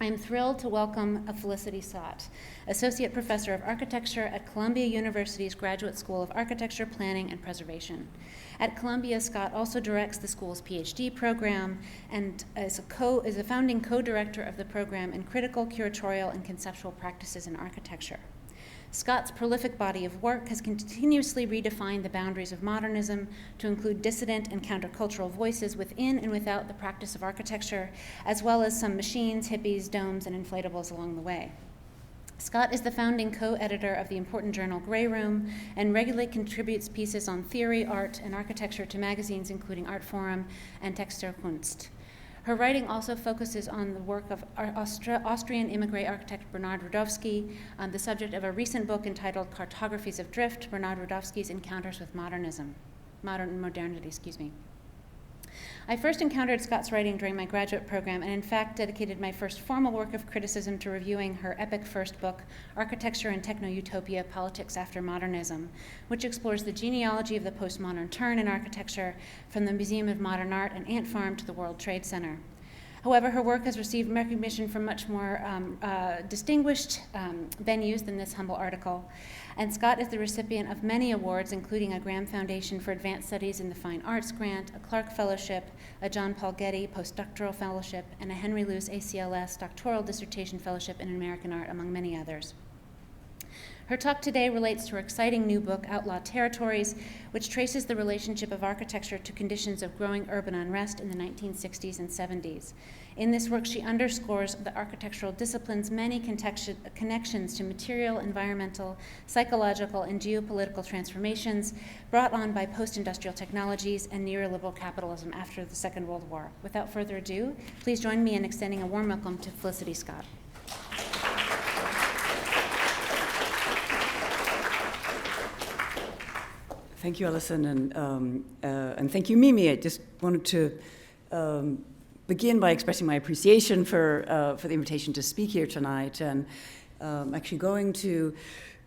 I am thrilled to welcome Felicity Scott, Associate Professor of Architecture at Columbia University's Graduate School of Architecture, Planning, and Preservation. At Columbia, Scott also directs the school's PhD program and is a founding co-director of the program in Critical, Curatorial, and Conceptual Practices in Architecture. Scott's prolific body of work has continuously redefined the boundaries of modernism to include dissident and countercultural voices within and without the practice of architecture, as well as some machines, hippies, domes, and inflatables along the way. Scott is the founding co-editor of the important journal Grey Room and regularly contributes pieces on theory, art, and architecture to magazines including Artforum and Textilkunst. Her writing also focuses on the work of Austrian immigrant architect Bernard Rudowski, on the subject of a recent book entitled Cartographies of Drift, Bernard Rudowski's Encounters with Modernity. I first encountered Scott's writing during my graduate program and in fact dedicated my first formal work of criticism to reviewing her epic first book, Architecture and Techno-Utopia, Politics After Modernism, which explores the genealogy of the postmodern turn in architecture from the Museum of Modern Art and Ant Farm to the World Trade Center. However, her work has received recognition from much more distinguished venues than this humble article. And Scott is the recipient of many awards, including a Graham Foundation for Advanced Studies in the Fine Arts grant, a Clark Fellowship, a John Paul Getty postdoctoral fellowship, and a Henry Luce ACLS doctoral dissertation fellowship in American art, among many others. Her talk today relates to her exciting new book, Outlaw Territories, which traces the relationship of architecture to conditions of growing urban unrest in the 1960s and 70s. In this work, she underscores the architectural discipline's many connections to material, environmental, psychological, and geopolitical transformations brought on by post-industrial technologies and neoliberal capitalism after the Second World War. Without further ado, please join me in extending a warm welcome to Felicity Scott. Thank you, Alison, and thank you, Mimi. I just wanted to begin by expressing my appreciation for the invitation to speak here tonight, and I'm actually going to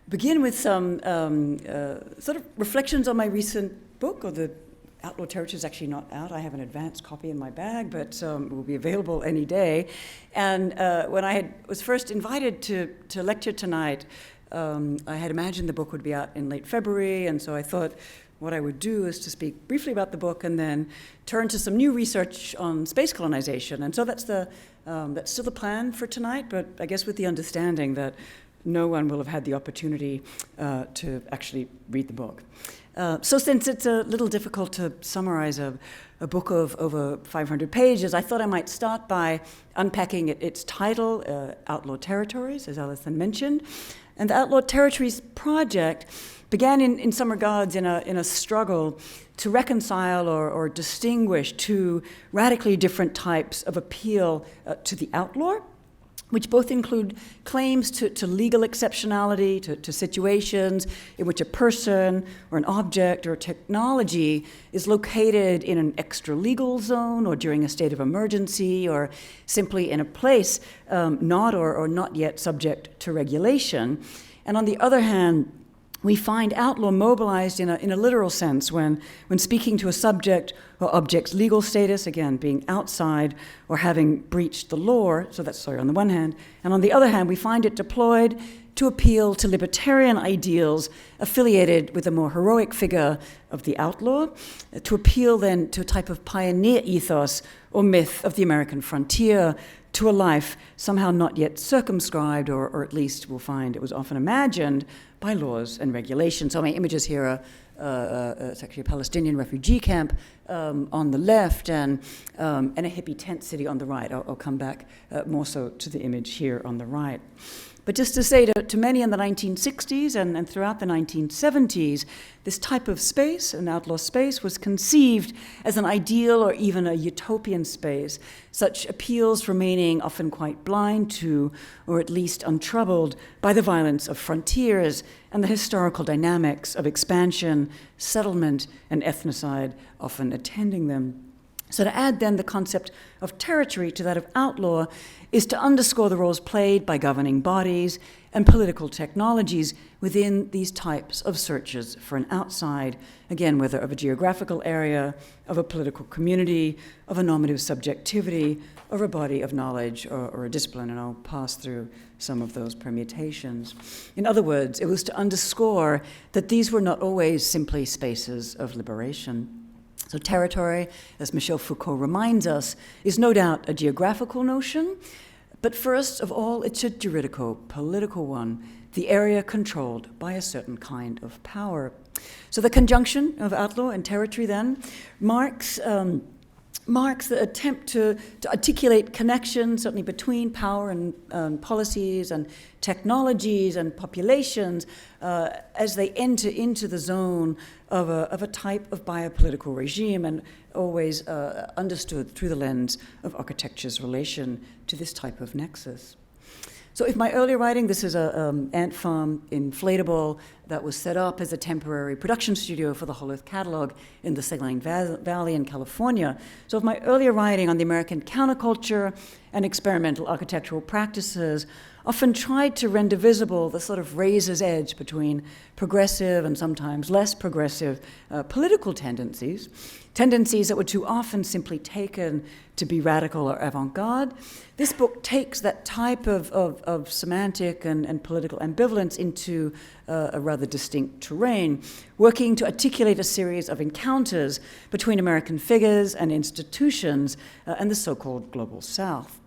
begin with some sort of reflections on my recent book, or the Outlaw Territories is actually not out. I have an advanced copy in my bag, but it will be available any day. And when I was first invited to lecture tonight, I had imagined the book would be out in late February, and so I thought what I would do is to speak briefly about the book and then turn to some new research on space colonization. And so that's still the plan for tonight, but I guess with the understanding that no one will have had the opportunity to actually read the book. So since it's a little difficult to summarize a book of over 500 pages, I thought I might start by unpacking its title, Outlaw Territories, as Alison mentioned. And the Outlaw Territories project began in some regards in a struggle to reconcile or distinguish two radically different types of appeal to the outlaw, which both include claims to legal exceptionality, to situations in which a person or an object or technology is located in an extra-legal zone or during a state of emergency or simply in a place not or not yet subject to regulation. And on the other hand, we find outlaw mobilized in a literal sense when speaking to a subject or object's legal status, again, being outside or having breached the law, so that's on the one hand, and on the other hand, we find it deployed to appeal to libertarian ideals affiliated with a more heroic figure of the outlaw, to appeal then to a type of pioneer ethos or myth of the American frontier, to a life somehow not yet circumscribed, or at least we'll find it was often imagined by laws and regulations. So my images here are it's actually a Palestinian refugee camp on the left and a hippie tent city on the right. I'll come back more so to the image here on the right. But just to say to many in the 1960s and throughout the 1970s, this type of space, an outlaw space, was conceived as an ideal or even a utopian space, such appeals remaining often quite blind to, or at least untroubled, by the violence of frontiers and the historical dynamics of expansion, settlement, and ethnocide often attending them. So to add then the concept of territory to that of outlaw is to underscore the roles played by governing bodies and political technologies within these types of searches for an outside, again, whether of a geographical area, of a political community, of a normative subjectivity, or a body of knowledge or a discipline, and I'll pass through some of those permutations. In other words, it was to underscore that these were not always simply spaces of liberation. So territory, as Michel Foucault reminds us, is no doubt a geographical notion, but first of all, it's a juridico-political one, the area controlled by a certain kind of power. So the conjunction of outlaw and territory then marks the attempt to articulate connections, certainly between power and policies and technologies and populations as they enter into the zone of a type of biopolitical regime, and always understood through the lens of architecture's relation to this type of nexus. So if my earlier writing, this is an ant farm inflatable that was set up as a temporary production studio for the Whole Earth Catalog in the Saline Valley in California. So if my earlier writing on the American counterculture and experimental architectural practices often tried to render visible the sort of razor's edge between progressive and sometimes less progressive political tendencies that were too often simply taken to be radical or avant-garde, this book takes that type of semantic and political ambivalence into a rather distinct terrain, working to articulate a series of encounters between American figures and institutions and the so-called global South.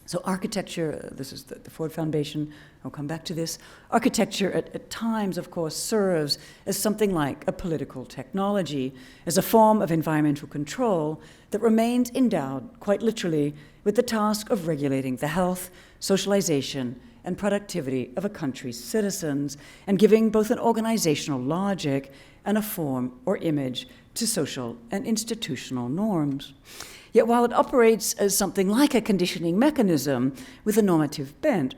So architecture, this is the Ford Foundation, I'll come back to this. Architecture at times, of course, serves as something like a political technology, as a form of environmental control that remains endowed, quite literally, with the task of regulating the health, socialization, and productivity of a country's citizens, and giving both an organizational logic and a form or image to social and institutional norms. Yet while it operates as something like a conditioning mechanism with a normative bent,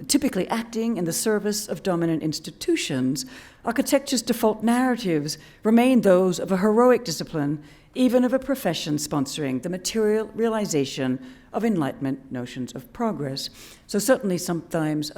typically acting in the service of dominant institutions, architecture's default narratives remain those of a heroic discipline, even of a profession sponsoring the material realization of Enlightenment notions of progress. So certainly sometimes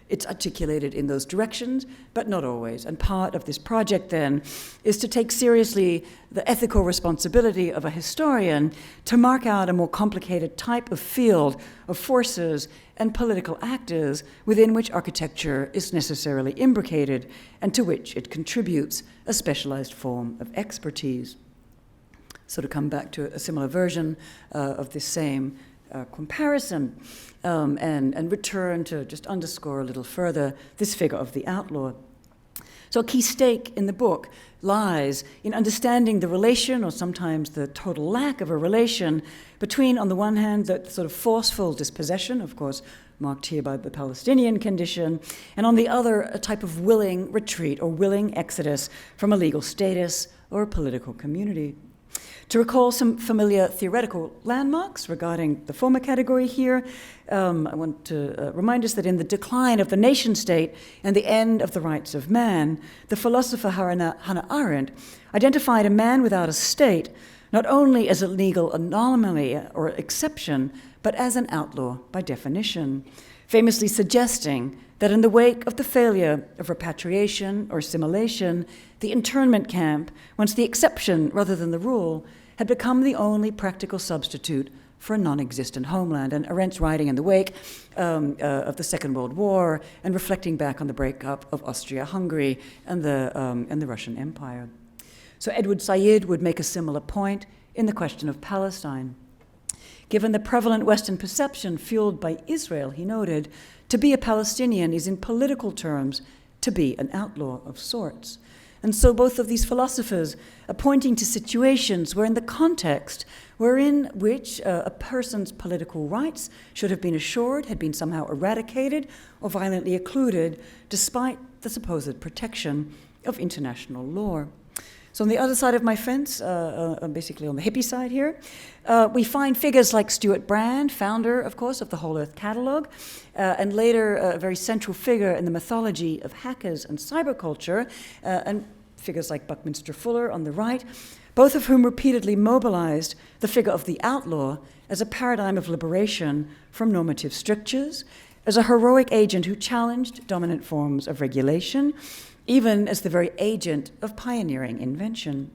it's articulated in those directions, but not always. And part of this project then is to take seriously the ethical responsibility of a historian to mark out a more complicated type of field of forces and political actors within which architecture is necessarily imbricated and to which it contributes a specialized form of expertise. So to come back to a similar version of this same comparison and return to just underscore a little further this figure of the outlaw. So a key stake in the book lies in understanding the relation, or sometimes the total lack of a relation, between, on the one hand, the sort of forceful dispossession, of course, marked here by the Palestinian condition, and on the other, a type of willing retreat or willing exodus from a legal status or a political community. To recall some familiar theoretical landmarks regarding the former category here, I want to remind us that in The Decline of the Nation-State and the End of the Rights of Man, the philosopher Hannah Arendt identified a man without a state not only as a legal anomaly or exception, but as an outlaw by definition, famously suggesting that in the wake of the failure of repatriation or assimilation, the internment camp, once the exception rather than the rule, had become the only practical substitute for a non-existent homeland. And Arendt's writing in the wake of the Second World War and reflecting back on the breakup of Austria-Hungary and the Russian Empire. So Edward Said would make a similar point in the question of Palestine. Given the prevalent Western perception fueled by Israel, he noted, to be a Palestinian is in political terms to be an outlaw of sorts. And so both of these philosophers are pointing to situations where in the context wherein which a person's political rights should have been assured, had been somehow eradicated or violently occluded, despite the supposed protection of international law. So on the other side of my fence, basically on the hippie side here, we find figures like Stuart Brand, founder, of course, of the Whole Earth Catalog, and later a very central figure in the mythology of hackers and cyberculture, and figures like Buckminster Fuller on the right, both of whom repeatedly mobilized the figure of the outlaw as a paradigm of liberation from normative strictures, as a heroic agent who challenged dominant forms of regulation, even as the very agent of pioneering invention.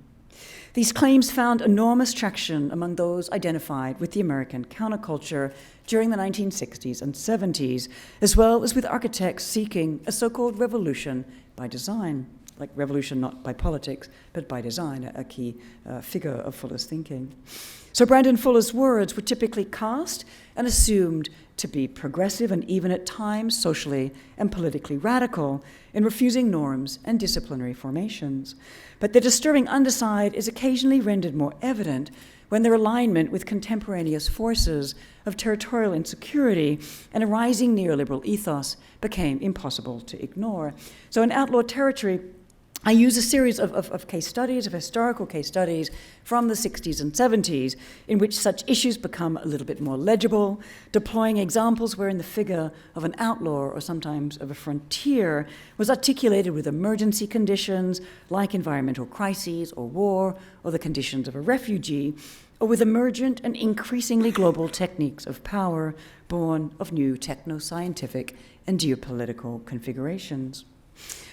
These claims found enormous traction among those identified with the American counterculture during the 1960s and 70s, as well as with architects seeking a so-called revolution by design, like revolution not by politics, but by design, a key figure of Fuller's thinking. So Brandon Fuller's words were typically cast and assumed to be progressive and even at times socially and politically radical in refusing norms and disciplinary formations. But the disturbing underside is occasionally rendered more evident when their alignment with contemporaneous forces of territorial insecurity and a rising neoliberal ethos became impossible to ignore. So in Outlaw Territory, I use a series of case studies, of historical case studies from the 60s and 70s, in which such issues become a little bit more legible, deploying examples wherein the figure of an outlaw or sometimes of a frontier was articulated with emergency conditions like environmental crises or war or the conditions of a refugee, or with emergent and increasingly global techniques of power born of new techno-scientific and geopolitical configurations.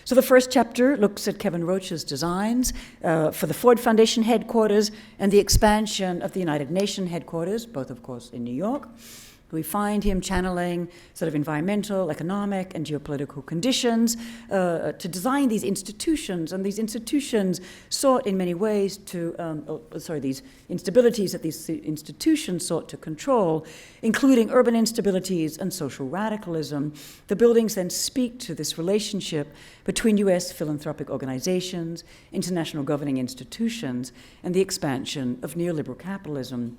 So the first chapter looks at Kevin Roach's designs for the Ford Foundation headquarters and the expansion of the United Nations headquarters, both, of course, in New York. We find him channeling sort of environmental, economic, and geopolitical conditions to design these institutions, and these institutions sought in many ways to, these instabilities that these institutions sought to control, including urban instabilities and social radicalism. The buildings then speak to this relationship between U.S. philanthropic organizations, international governing institutions, and the expansion of neoliberal capitalism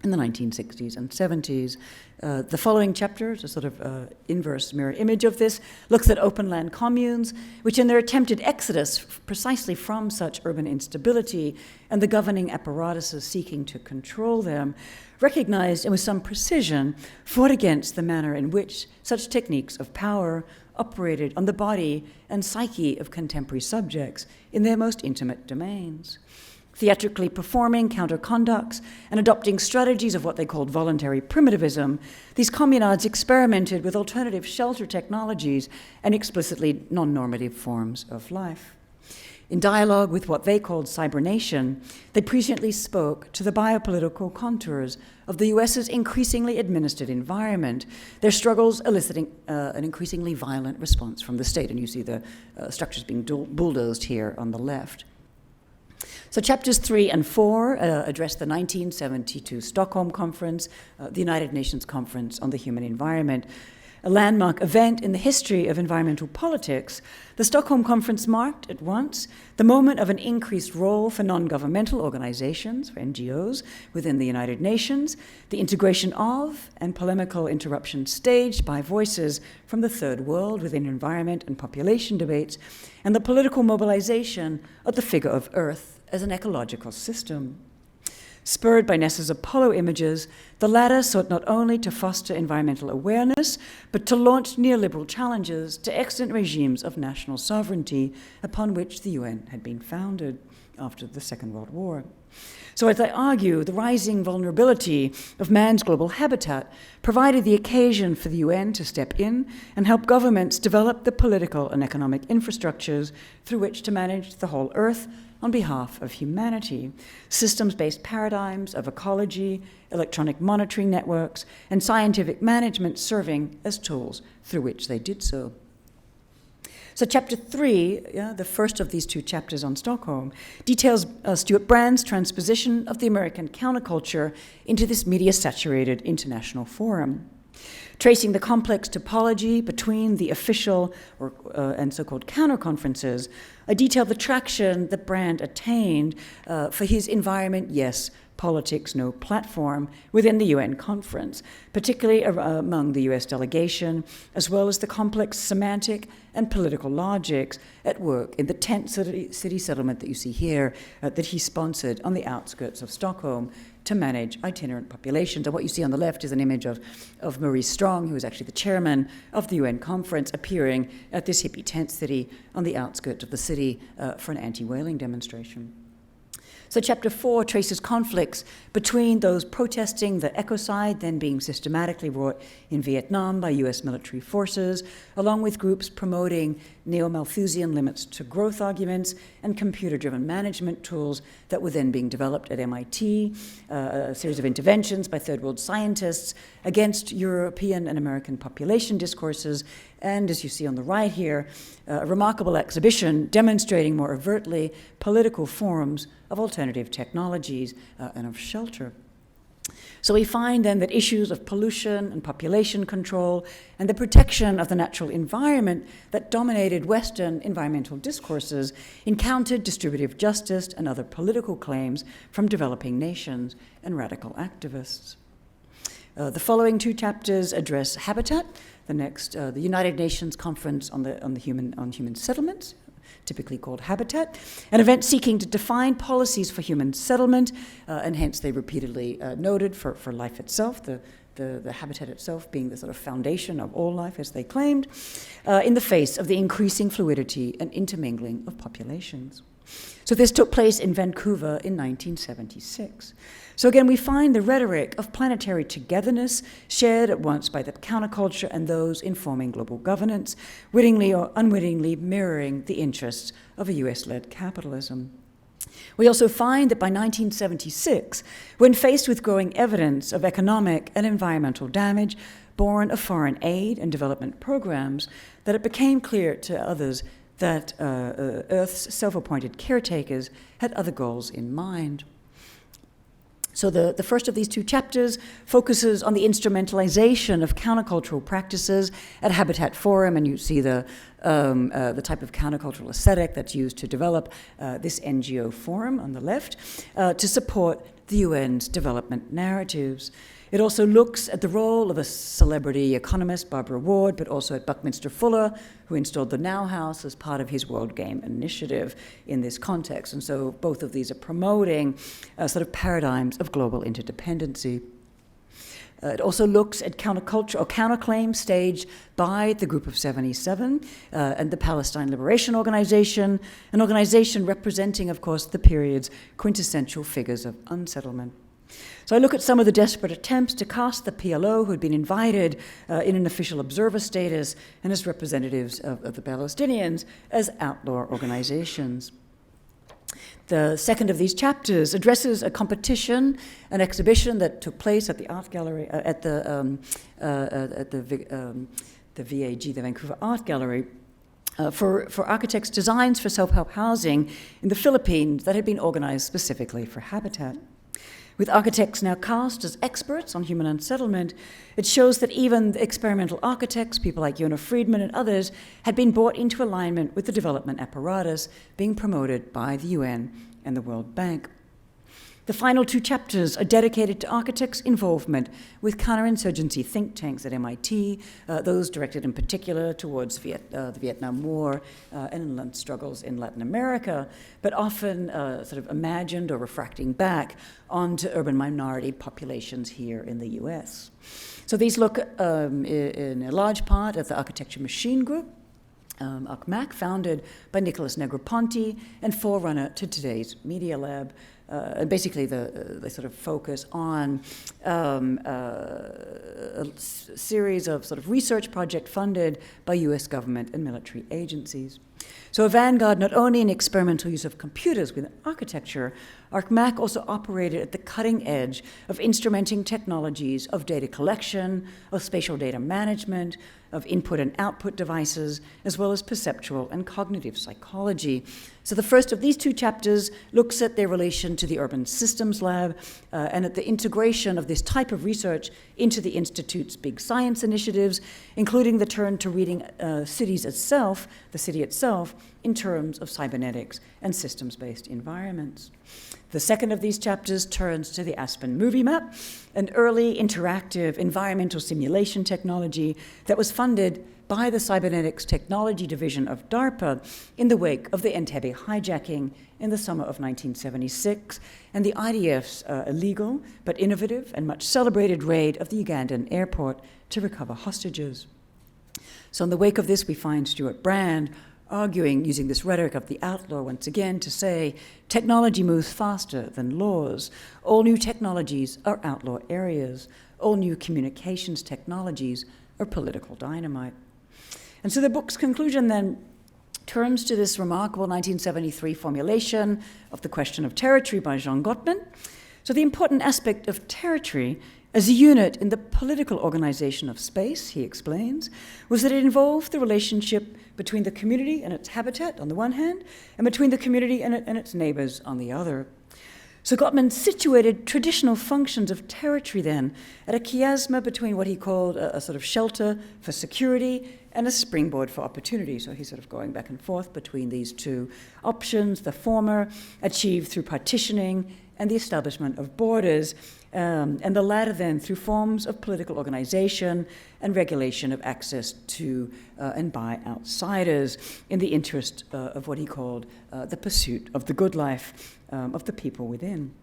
in the 1960s and 70s. The following chapter is a sort of inverse mirror image of this, looks at open land communes, which in their attempted exodus precisely from such urban instability and the governing apparatuses seeking to control them, recognized and with some precision fought against the manner in which such techniques of power operated on the body and psyche of contemporary subjects in their most intimate domains. Theatrically performing counter-conducts and adopting strategies of what they called voluntary primitivism, these communards experimented with alternative shelter technologies and explicitly non-normative forms of life. In dialogue with what they called cybernation, they presciently spoke to the biopolitical contours of the US's increasingly administered environment, their struggles eliciting an increasingly violent response from the state. And you see the structures being bulldozed here on the left. So chapters 3 and 4 address the 1972 Stockholm Conference, the United Nations Conference on the Human Environment. A landmark event in the history of environmental politics, the Stockholm Conference marked at once the moment of an increased role for non-governmental organizations, for NGOs, within the United Nations, the integration of and polemical interruption staged by voices from the Third World within environment and population debates, and the political mobilization of the figure of Earth as an ecological system. Spurred by NESA's Apollo images, the latter sought not only to foster environmental awareness, but to launch neoliberal challenges to extant regimes of national sovereignty upon which the UN had been founded after the Second World War. So as I argue, the rising vulnerability of man's global habitat provided the occasion for the UN to step in and help governments develop the political and economic infrastructures through which to manage the whole Earth on behalf of humanity, systems-based paradigms of ecology, electronic monitoring networks, and scientific management serving as tools through which they did so. So chapter 3, the first of these two chapters on Stockholm, details Stuart Brand's transposition of the American counterculture into this media-saturated international forum. Tracing the complex topology between the official and so-called counter-conferences, I detail the traction that Brand attained for his Environment, Yes, Politics, No platform within the UN conference, particularly among the US delegation, as well as the complex semantic and political logics at work in the tent city settlement that you see here that he sponsored on the outskirts of Stockholm to manage itinerant populations. And what you see on the left is an image of Maurice Strong, who was actually the chairman of the UN conference, appearing at this hippie tent city on the outskirts of the city for an anti-whaling demonstration. So chapter 4 traces conflicts between those protesting the ecocide then being systematically wrought in Vietnam by US military forces, along with groups promoting neo-Malthusian limits to growth arguments and computer-driven management tools that were then being developed at MIT, a series of interventions by third world scientists against European and American population discourses, and as you see on the right here, a remarkable exhibition demonstrating more overtly political forms of alternative technologies and of shelter. So we find then that issues of pollution and population control and the protection of the natural environment that dominated Western environmental discourses encountered distributive justice and other political claims from developing nations and radical activists. The following 2 chapters address habitat, the United Nations Conference on Human Settlements, typically called Habitat, an event seeking to define policies for human settlement, and hence they repeatedly noted for life itself, the habitat itself being the sort of foundation of all life, as they claimed, in the face of the increasing fluidity and intermingling of populations. So this took place in Vancouver in 1976. So again, we find the rhetoric of planetary togetherness shared at once by the counterculture and those informing global governance, wittingly or unwittingly mirroring the interests of a US-led capitalism. We also find that by 1976, when faced with growing evidence of economic and environmental damage born of foreign aid and development programs, that it became clear to others that Earth's self-appointed caretakers had other goals in mind. So the first of these 2 chapters focuses on the instrumentalization of countercultural practices at Habitat Forum, and you see the type of countercultural aesthetic that's used to develop this NGO forum on the left to support the UN's development narratives. It also looks at the role of a celebrity economist, Barbara Ward, but also at Buckminster Fuller, who installed the Now House as part of his World Game Initiative in this context. And so both of these are promoting sort of paradigms of global interdependency. It also looks at counterculture or counterclaims staged by the Group of 77 and the Palestine Liberation Organization, an organization representing, of course, the period's quintessential figures of unsettlement. So I look at some of the desperate attempts to cast the PLO, who had been invited in an official observer status and as representatives of the Palestinians, as outlaw organizations. The second of these chapters addresses a competition, an exhibition that took place at the art gallery, at the VAG, the Vancouver Art Gallery, for architects' designs for self-help housing in the Philippines that had been organized specifically for Habitat. With architects now cast as experts on human unsettlement, it shows that even the experimental architects, people like Yona Friedman and others, had been brought into alignment with the development apparatus being promoted by the UN and the World Bank. The final 2 chapters are dedicated to architects' involvement with counterinsurgency think tanks at MIT, those directed in particular towards the Vietnam War and inland struggles in Latin America, but often sort of imagined or refracting back onto urban minority populations here in the US. So these look in a large part at the Architecture Machine Group, ArcMac, founded by Nicholas Negroponte and forerunner to today's Media Lab. And basically, they sort of focus on a series of sort of research projects funded by US government and military agencies. So a vanguard not only in experimental use of computers within architecture, ArcMac also operated at the cutting edge of instrumenting technologies of data collection, of spatial data management, of input and output devices, as well as perceptual and cognitive psychology. So the first of these 2 chapters looks at their relation to the Urban Systems Lab and at the integration of this type of research into the Institute's big science initiatives, including the turn to reading the city itself, in terms of cybernetics and systems-based environments. The second of these chapters turns to the Aspen Movie Map, an early interactive environmental simulation technology that was funded by the Cybernetics Technology Division of DARPA in the wake of the Entebbe hijacking in the summer of 1976 and the IDF's illegal but innovative and much celebrated raid of the Ugandan airport to recover hostages. So in the wake of this, we find Stuart Brand arguing, using this rhetoric of the outlaw once again, to say technology moves faster than laws. All new technologies are outlaw areas. All new communications technologies are political dynamite. And so the book's conclusion then turns to this remarkable 1973 formulation of the question of territory by Jean Gottman. So the important aspect of territory as a unit in the political organization of space, he explains, was that it involved the relationship between the community and its habitat on the one hand, and between the community and its neighbors on the other. So Gottman situated traditional functions of territory then at a chiasma between what he called a sort of shelter for security and a springboard for opportunity. So he's sort of going back and forth between these two options, the former achieved through partitioning and the establishment of borders, and the latter then through forms of political organization and regulation of access to and by outsiders in the interest of what he called the pursuit of the good life of the people within.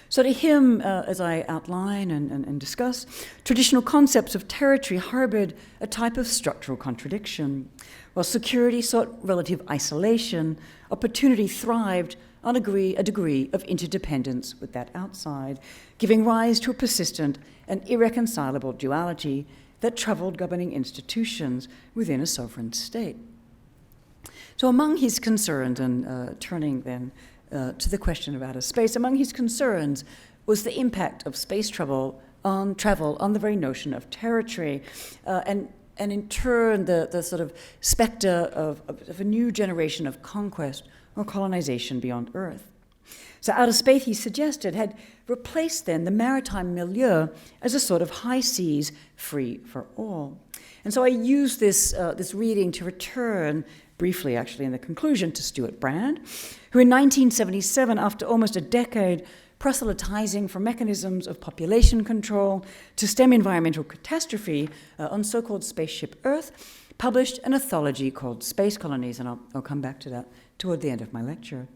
So to him, as I outline and discuss, traditional concepts of territory harbored a type of structural contradiction. While security sought relative isolation, opportunity thrived on a degree of interdependence with that outside, giving rise to a persistent and irreconcilable duality that troubled governing institutions within a sovereign state. So among his concerns, and turning then to the question of outer space, among his concerns was the impact of space travel on the very notion of territory, and in turn the sort of specter of a new generation of conquest or colonization beyond Earth. So outer space, he suggested, had replaced then the maritime milieu as a sort of high seas free for all. And so I use this reading to return briefly, actually, in the conclusion, to Stuart Brand, who in 1977, after almost a decade proselytizing for mechanisms of population control to stem environmental catastrophe on so-called spaceship Earth, published an anthology called Space Colonies, and I'll come back to that toward the end of my lecture.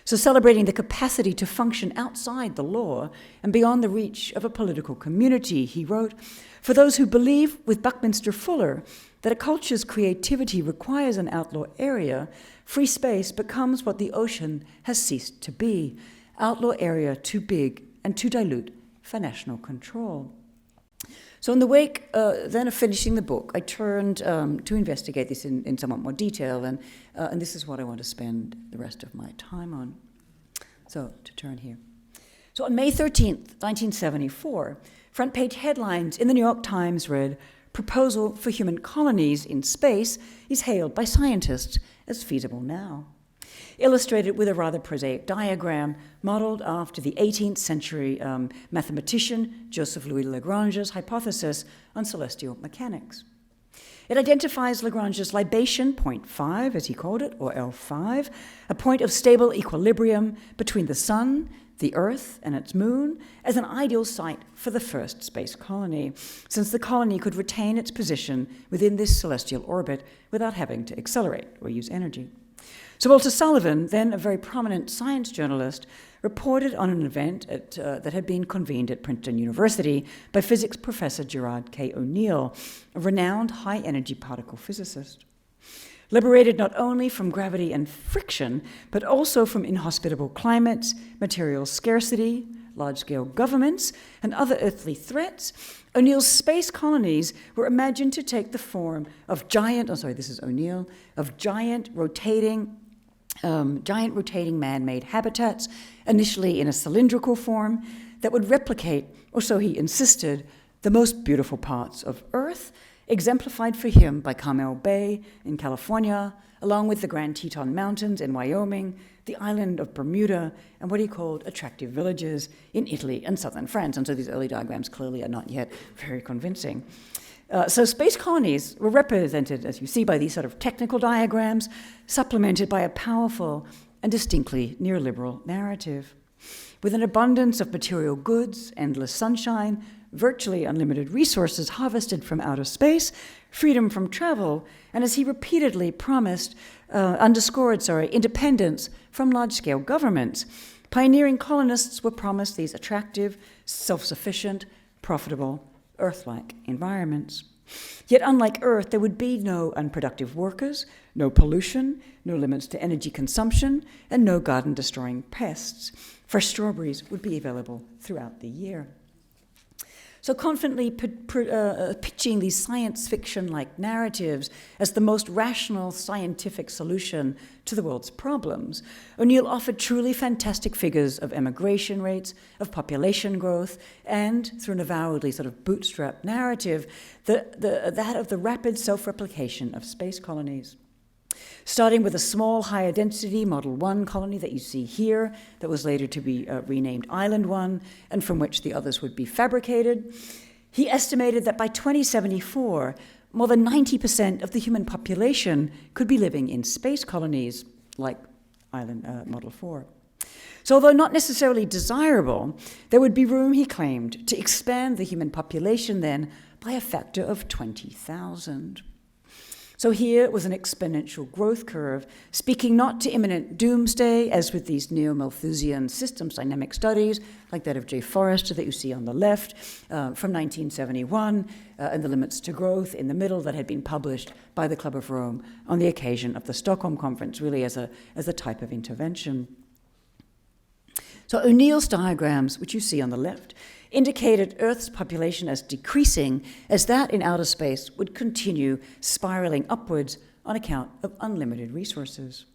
So celebrating the capacity to function outside the law and beyond the reach of a political community, he wrote, "For those who believe with Buckminster Fuller that a culture's creativity requires an outlaw area, free space becomes what the ocean has ceased to be, outlaw area too big and too dilute for national control." So in the wake then of finishing the book, I turned to investigate this in somewhat more detail, and this is what I want to spend the rest of my time on. So to turn here. So on May 13th, 1974, front page headlines in the New York Times read, "Proposal for human colonies in space is hailed by scientists as feasible now," illustrated with a rather prosaic diagram modeled after the 18th century mathematician Joseph Louis Lagrange's hypothesis on celestial mechanics. It identifies Lagrange's libation point 5, as he called it, or L5, a point of stable equilibrium between the sun, the Earth, and its moon, as an ideal site for the first space colony, since the colony could retain its position within this celestial orbit without having to accelerate or use energy. So Walter Sullivan, then a very prominent science journalist, reported on an event that had been convened at Princeton University by physics professor Gerard K. O'Neill, a renowned high-energy particle physicist. Liberated not only from gravity and friction, but also from inhospitable climates, material scarcity, large-scale governments, and other earthly threats, O'Neill's space colonies were imagined to take the form of giant rotating man-made habitats, initially in a cylindrical form, that would replicate, or so he insisted, the most beautiful parts of Earth, exemplified for him by Carmel Bay in California, along with the Grand Teton Mountains in Wyoming, the island of Bermuda, and what he called attractive villages in Italy and southern France. And so these early diagrams clearly are not yet very convincing. So space colonies were represented, as you see, by these sort of technical diagrams, supplemented by a powerful and distinctly neoliberal narrative. With an abundance of material goods, endless sunshine, virtually unlimited resources harvested from outer space, freedom from travel, and as he repeatedly underscored, independence from large-scale governments, pioneering colonists were promised these attractive, self-sufficient, profitable, Earth-like environments. Yet unlike Earth, there would be no unproductive workers, no pollution, no limits to energy consumption, and no garden-destroying pests. Fresh strawberries would be available throughout the year. So confidently pitching these science fiction-like narratives as the most rational scientific solution to the world's problems, O'Neill offered truly fantastic figures of emigration rates, of population growth, and, through an avowedly sort of bootstrap narrative, that of the rapid self-replication of space colonies. Starting with a small, higher density Model 1 colony that you see here, that was later to be renamed Island 1, and from which the others would be fabricated, he estimated that by 2074, more than 90% of the human population could be living in space colonies, like Island Model 4. So although not necessarily desirable, there would be room, he claimed, to expand the human population then by a factor of 20,000. So here was an exponential growth curve, speaking not to imminent doomsday, as with these neo-Malthusian systems dynamic studies, like that of J. Forrester that you see on the left, from 1971, and the limits to growth in the middle that had been published by the Club of Rome on the occasion of the Stockholm Conference, really as a type of intervention. So O'Neill's diagrams, which you see on the left, indicated Earth's population as decreasing, as that in outer space would continue spiraling upwards on account of unlimited resources.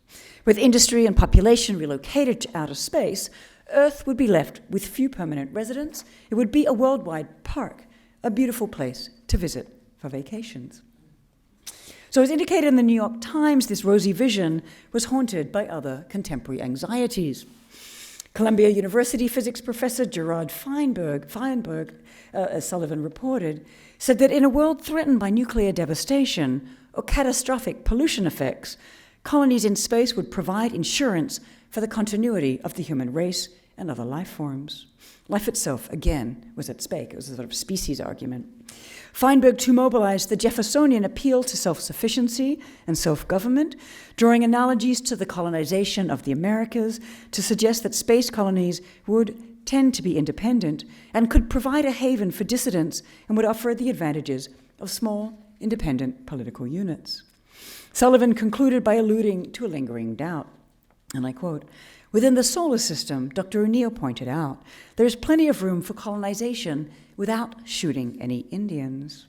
With industry and population relocated to outer space, Earth would be left with few permanent residents. It would be a worldwide park, a beautiful place to visit for vacations. So as indicated in the New York Times, this rosy vision was haunted by other contemporary anxieties. Columbia University physics professor Gerard Feinberg, as Sullivan reported, said that in a world threatened by nuclear devastation or catastrophic pollution effects, colonies in space would provide insurance for the continuity of the human race and other life forms. Life itself, again, was at stake. It was a sort of species argument. Feinberg too mobilized the Jeffersonian appeal to self-sufficiency and self-government, drawing analogies to the colonization of the Americas to suggest that space colonies would tend to be independent and could provide a haven for dissidents and would offer the advantages of small, independent political units. Sullivan concluded by alluding to a lingering doubt, and I quote, "Within the solar system, Dr. O'Neill pointed out, there is plenty of room for colonization without shooting any Indians."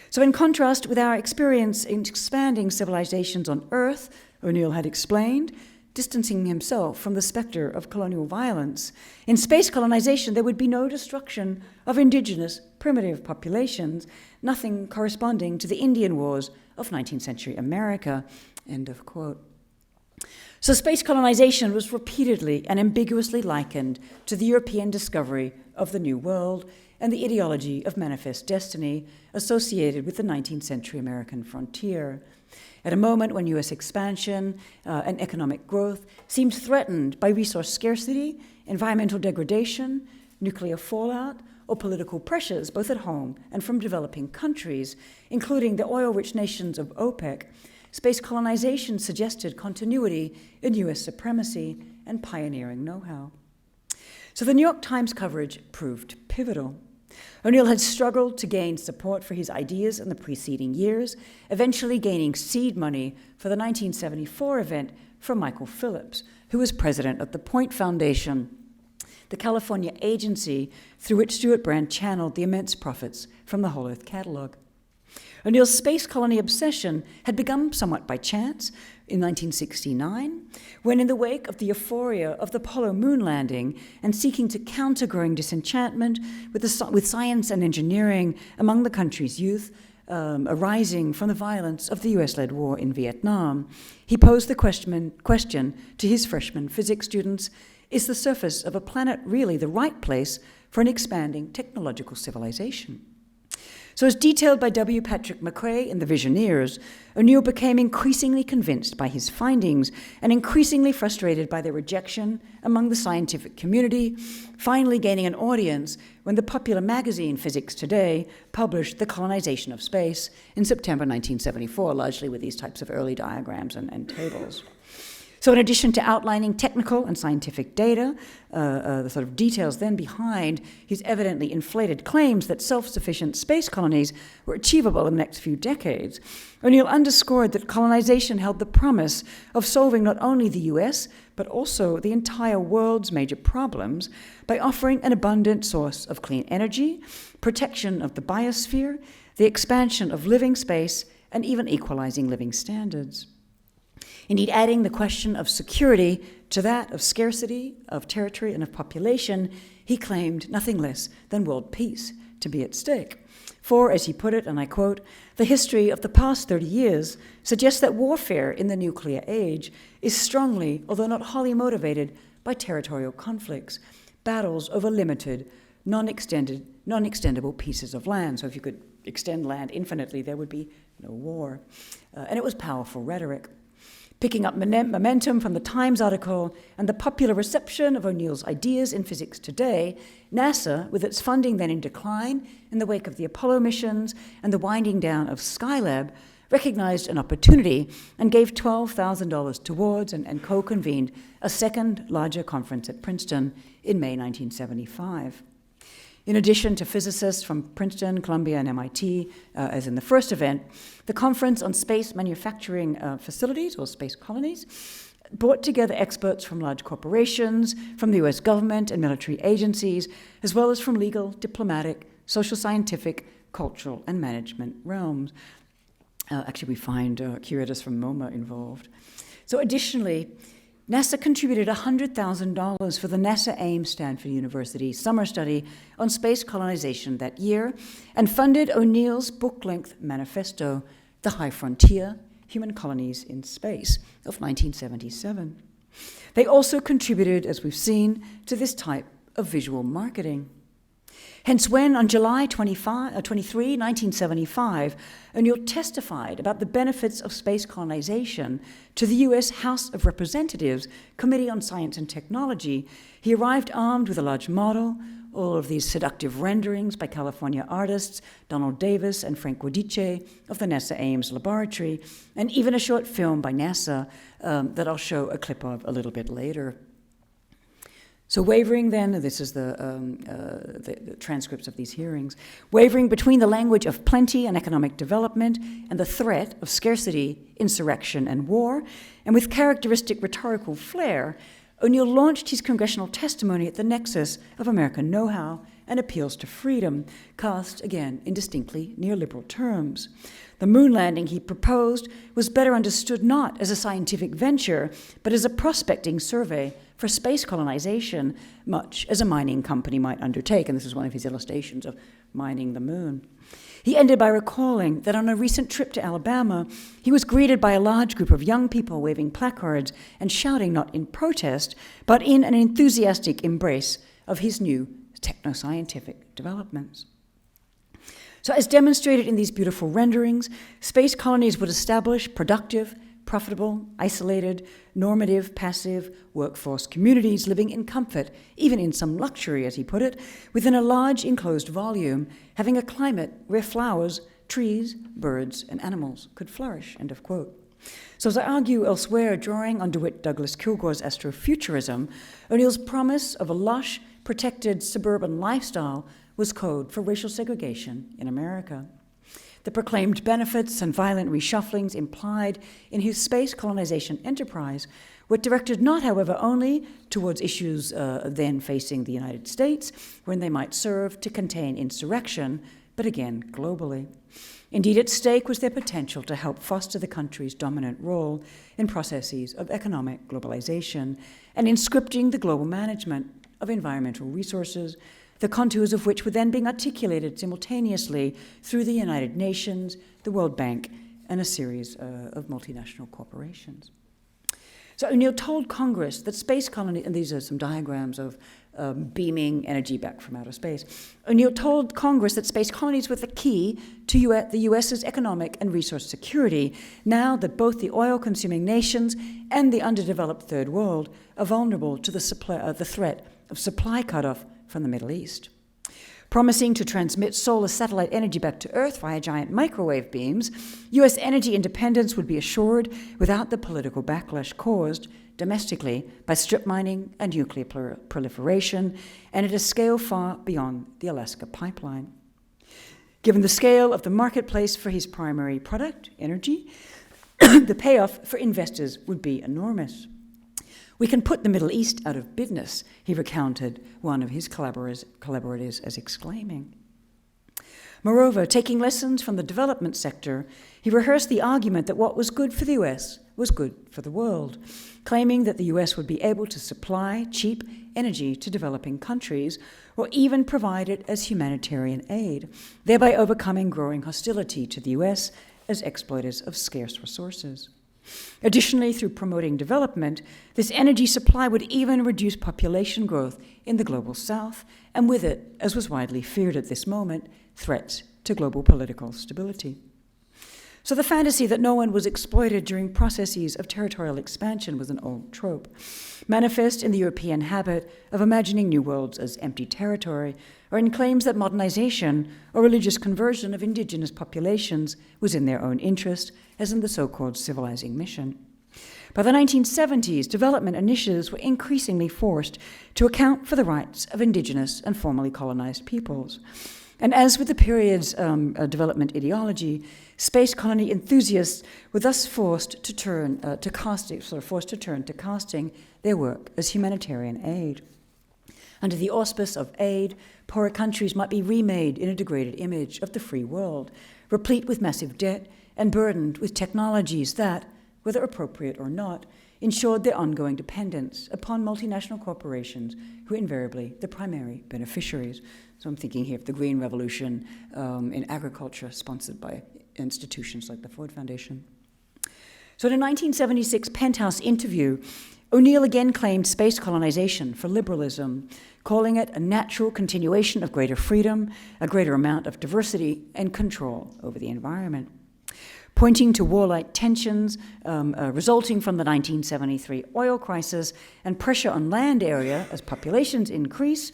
So in contrast with our experience in expanding civilizations on Earth, O'Neill had explained, distancing himself from the specter of colonial violence, in space colonization there would be no destruction of indigenous primitive populations, nothing corresponding to the Indian Wars of 19th century America, end of quote. So space colonization was repeatedly and ambiguously likened to the European discovery of the New World and the ideology of manifest destiny associated with the 19th century American frontier. At a moment when U.S. expansion and economic growth seemed threatened by resource scarcity, environmental degradation, nuclear fallout, or political pressures, both at home and from developing countries, including the oil-rich nations of OPEC, space colonization suggested continuity in U.S. supremacy and pioneering know-how. So the New York Times coverage proved pivotal. O'Neill had struggled to gain support for his ideas in the preceding years, eventually gaining seed money for the 1974 event from Michael Phillips, who was president of the Point Foundation, the California agency through which Stuart Brand channeled the immense profits from the Whole Earth Catalog. O'Neill's space colony obsession had begun somewhat by chance in 1969, when in the wake of the euphoria of the Apollo moon landing and seeking to counter growing disenchantment with science and engineering among the country's youth, arising from the violence of the US-led war in Vietnam, he posed the question to his freshman physics students, is the surface of a planet really the right place for an expanding technological civilization? So as detailed by W. Patrick McRae in The Visioneers, O'Neill became increasingly convinced by his findings and increasingly frustrated by their rejection among the scientific community, finally gaining an audience when the popular magazine Physics Today published The Colonization of Space in September 1974, largely with these types of early diagrams and tables. So in addition to outlining technical and scientific data, the sort of details then behind his evidently inflated claims that self-sufficient space colonies were achievable in the next few decades, O'Neill underscored that colonization held the promise of solving not only the US, but also the entire world's major problems by offering an abundant source of clean energy, protection of the biosphere, the expansion of living space, and even equalizing living standards. Indeed, adding the question of security to that of scarcity, of territory, and of population, he claimed nothing less than world peace to be at stake. For, as he put it, and I quote, "The history of the past 30 years suggests that warfare in the nuclear age is strongly, although not wholly motivated by territorial conflicts, battles over limited, non-extendable pieces of land." So if you could extend land infinitely, there would be no war. And it was powerful rhetoric. Picking up momentum from the Times article and the popular reception of O'Neill's ideas in physics today, NASA, with its funding then in decline in the wake of the Apollo missions and the winding down of Skylab, recognized an opportunity and gave $12,000 towards and co-convened a second larger conference at Princeton in May 1975. In addition to physicists from Princeton, Columbia, and MIT, as in the first event, the Conference on Space Manufacturing Facilities, or Space Colonies, brought together experts from large corporations, from the US government and military agencies, as well as from legal, diplomatic, social scientific, cultural, and management realms. Actually, we find curators from MoMA involved. So additionally, NASA contributed $100,000 for the NASA Ames Stanford University summer study on space colonization that year and funded O'Neill's book-length manifesto, The High Frontier, Human Colonies in Space, of 1977. They also contributed, as we've seen, to this type of visual marketing. Hence when, on July 23, 1975, O'Neill testified about the benefits of space colonization to the US House of Representatives Committee on Science and Technology, he arrived armed with a large model, all of these seductive renderings by California artists Donald Davis and Frank Guidice of the NASA Ames Laboratory, and even a short film by NASA that I'll show a clip of a little bit later. So wavering then, this is the transcripts of these hearings, wavering between the language of plenty and economic development and the threat of scarcity, insurrection, and war, and with characteristic rhetorical flair, O'Neill launched his congressional testimony at the nexus of American know-how and appeals to freedom, cast, again, in distinctly neoliberal terms. The moon landing he proposed was better understood not as a scientific venture, but as a prospecting survey for space colonization, much as a mining company might undertake, and this is one of his illustrations of mining the moon. He ended by recalling that on a recent trip to Alabama, he was greeted by a large group of young people waving placards and shouting not in protest, but in an enthusiastic embrace of his new techno-scientific developments. So as demonstrated in these beautiful renderings, space colonies would establish productive, profitable, isolated, normative, passive workforce communities living in comfort, even in some luxury, as he put it, within a large enclosed volume, having a climate where flowers, trees, birds, and animals could flourish, end of quote. So as I argue elsewhere, drawing on DeWitt Douglas Kilgore's Astrofuturism, O'Neill's promise of a lush, protected suburban lifestyle was code for racial segregation in America. The proclaimed benefits and violent reshufflings implied in his space colonization enterprise were directed not, however, only towards issues then facing the United States, when they might serve to contain insurrection, but again, globally. Indeed, at stake was their potential to help foster the country's dominant role in processes of economic globalization and in scripting the global management of environmental resources, the contours of which were then being articulated simultaneously through the United Nations, the World Bank, and a series of multinational corporations. So O'Neill told Congress that space colonies, and these are some diagrams of beaming energy back from outer space. O'Neill told Congress that space colonies were the key to the US's economic and resource security, now that both the oil-consuming nations and the underdeveloped Third World are vulnerable to the threat of supply cutoff from the Middle East. Promising to transmit solar satellite energy back to Earth via giant microwave beams, U.S. energy independence would be assured without the political backlash caused domestically by strip mining and nuclear proliferation, and at a scale far beyond the Alaska pipeline. Given the scale of the marketplace for his primary product, energy, the payoff for investors would be enormous. We can put the Middle East out of business, he recounted one of his collaborators as exclaiming. Moreover, taking lessons from the development sector, he rehearsed the argument that what was good for the US was good for the world, claiming that the US would be able to supply cheap energy to developing countries or even provide it as humanitarian aid, thereby overcoming growing hostility to the US as exploiters of scarce resources. Additionally, through promoting development, this energy supply would even reduce population growth in the global south, and with it, as was widely feared at this moment, threats to global political stability. So the fantasy that no one was exploited during processes of territorial expansion was an old trope, manifest in the European habit of imagining new worlds as empty territory, or in claims that modernization or religious conversion of indigenous populations was in their own interest, as in the so-called civilizing mission. By the 1970s, development initiatives were increasingly forced to account for the rights of indigenous and formerly colonized peoples. And as with the period's development ideology, space colony enthusiasts were thus forced to turn to casting their work as humanitarian aid. Under the auspice of aid, poorer countries might be remade in a degraded image of the free world, replete with massive debt and burdened with technologies that, whether appropriate or not, ensured their ongoing dependence upon multinational corporations who were invariably the primary beneficiaries. So I'm thinking here of the Green Revolution in agriculture, sponsored by institutions like the Ford Foundation. So in a 1976 Penthouse interview, O'Neill again claimed space colonization for liberalism, calling it a natural continuation of greater freedom, a greater amount of diversity, and control over the environment. Pointing to warlike tensions resulting from the 1973 oil crisis and pressure on land area as populations increase,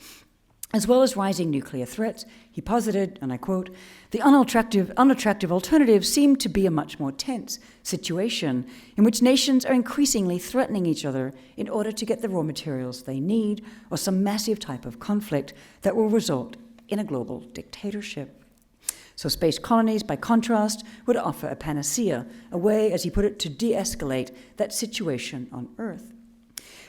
as well as rising nuclear threats, he posited, and I quote, "The unattractive alternative seemed to be a much more tense situation in which nations are increasingly threatening each other in order to get the raw materials they need, or some massive type of conflict that will result in a global dictatorship." So space colonies, by contrast, would offer a panacea, a way, as he put it, to de-escalate that situation on Earth.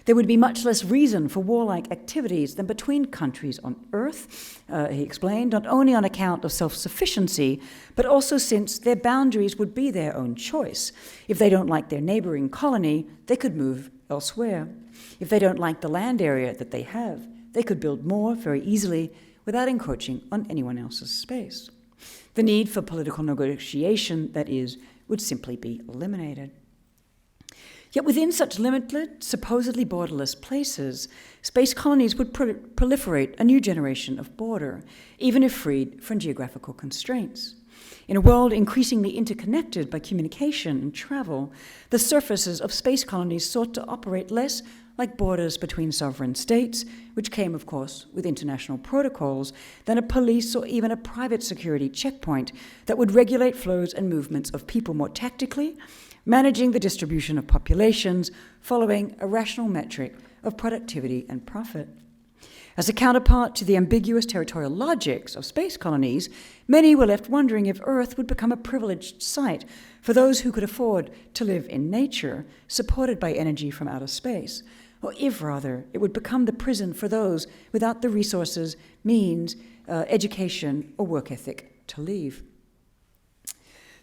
There would be much less reason for warlike activities than between countries on Earth, he explained, not only on account of self-sufficiency, but also since their boundaries would be their own choice. If they don't like their neighboring colony, they could move elsewhere. If they don't like the land area that they have, they could build more very easily without encroaching on anyone else's space. The need for political negotiation, that is, would simply be eliminated. Yet within such limited, supposedly borderless places, space colonies would proliferate a new generation of border, even if freed from geographical constraints. In a world increasingly interconnected by communication and travel, the surfaces of space colonies sought to operate less like borders between sovereign states, which came, of course, with international protocols, than a police or even a private security checkpoint that would regulate flows and movements of people more tactically, managing the distribution of populations following a rational metric of productivity and profit. As a counterpart to the ambiguous territorial logics of space colonies, many were left wondering if Earth would become a privileged site for those who could afford to live in nature, supported by energy from outer space, or if, rather, it would become the prison for those without the resources, means, education, or work ethic to leave.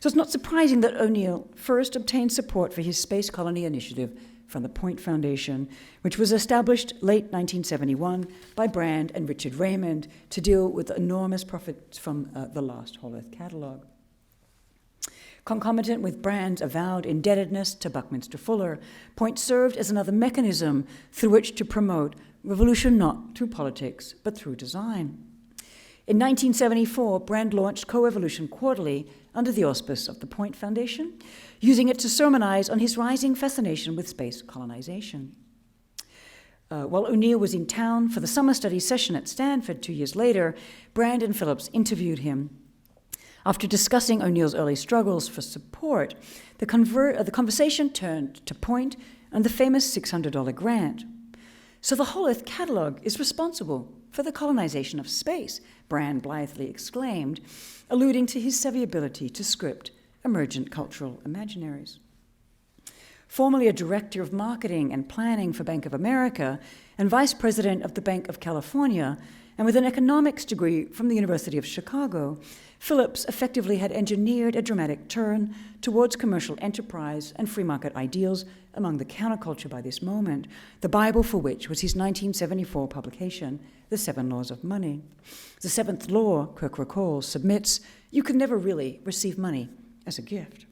So it's not surprising that O'Neill first obtained support for his space colony initiative from the Point Foundation, which was established late 1971 by Brand and Richard Raymond to deal with enormous profits from the Lost Whole Earth catalog. Concomitant with Brand's avowed indebtedness to Buckminster Fuller, Point served as another mechanism through which to promote revolution not through politics, but through design. In 1974, Brand launched Co-Evolution Quarterly under the auspice of the Point Foundation, using it to sermonize on his rising fascination with space colonization. While O'Neill was in town for the summer study session at Stanford 2 years later, Brand and Phillips interviewed him. After discussing O'Neill's early struggles for support, the conversation turned to Point and the famous $600 grant. So the Whole Earth Catalog is responsible for the colonization of space, Brand blithely exclaimed, alluding to his savvy ability to script emergent cultural imaginaries. Formerly a director of marketing and planning for Bank of America and vice president of the Bank of California, and with an economics degree from the University of Chicago, Phillips effectively had engineered a dramatic turn towards commercial enterprise and free market ideals among the counterculture by this moment, the Bible for which was his 1974 publication, The Seven Laws of Money. The seventh law, Kirk recalls, submits, you can never really receive money as a gift.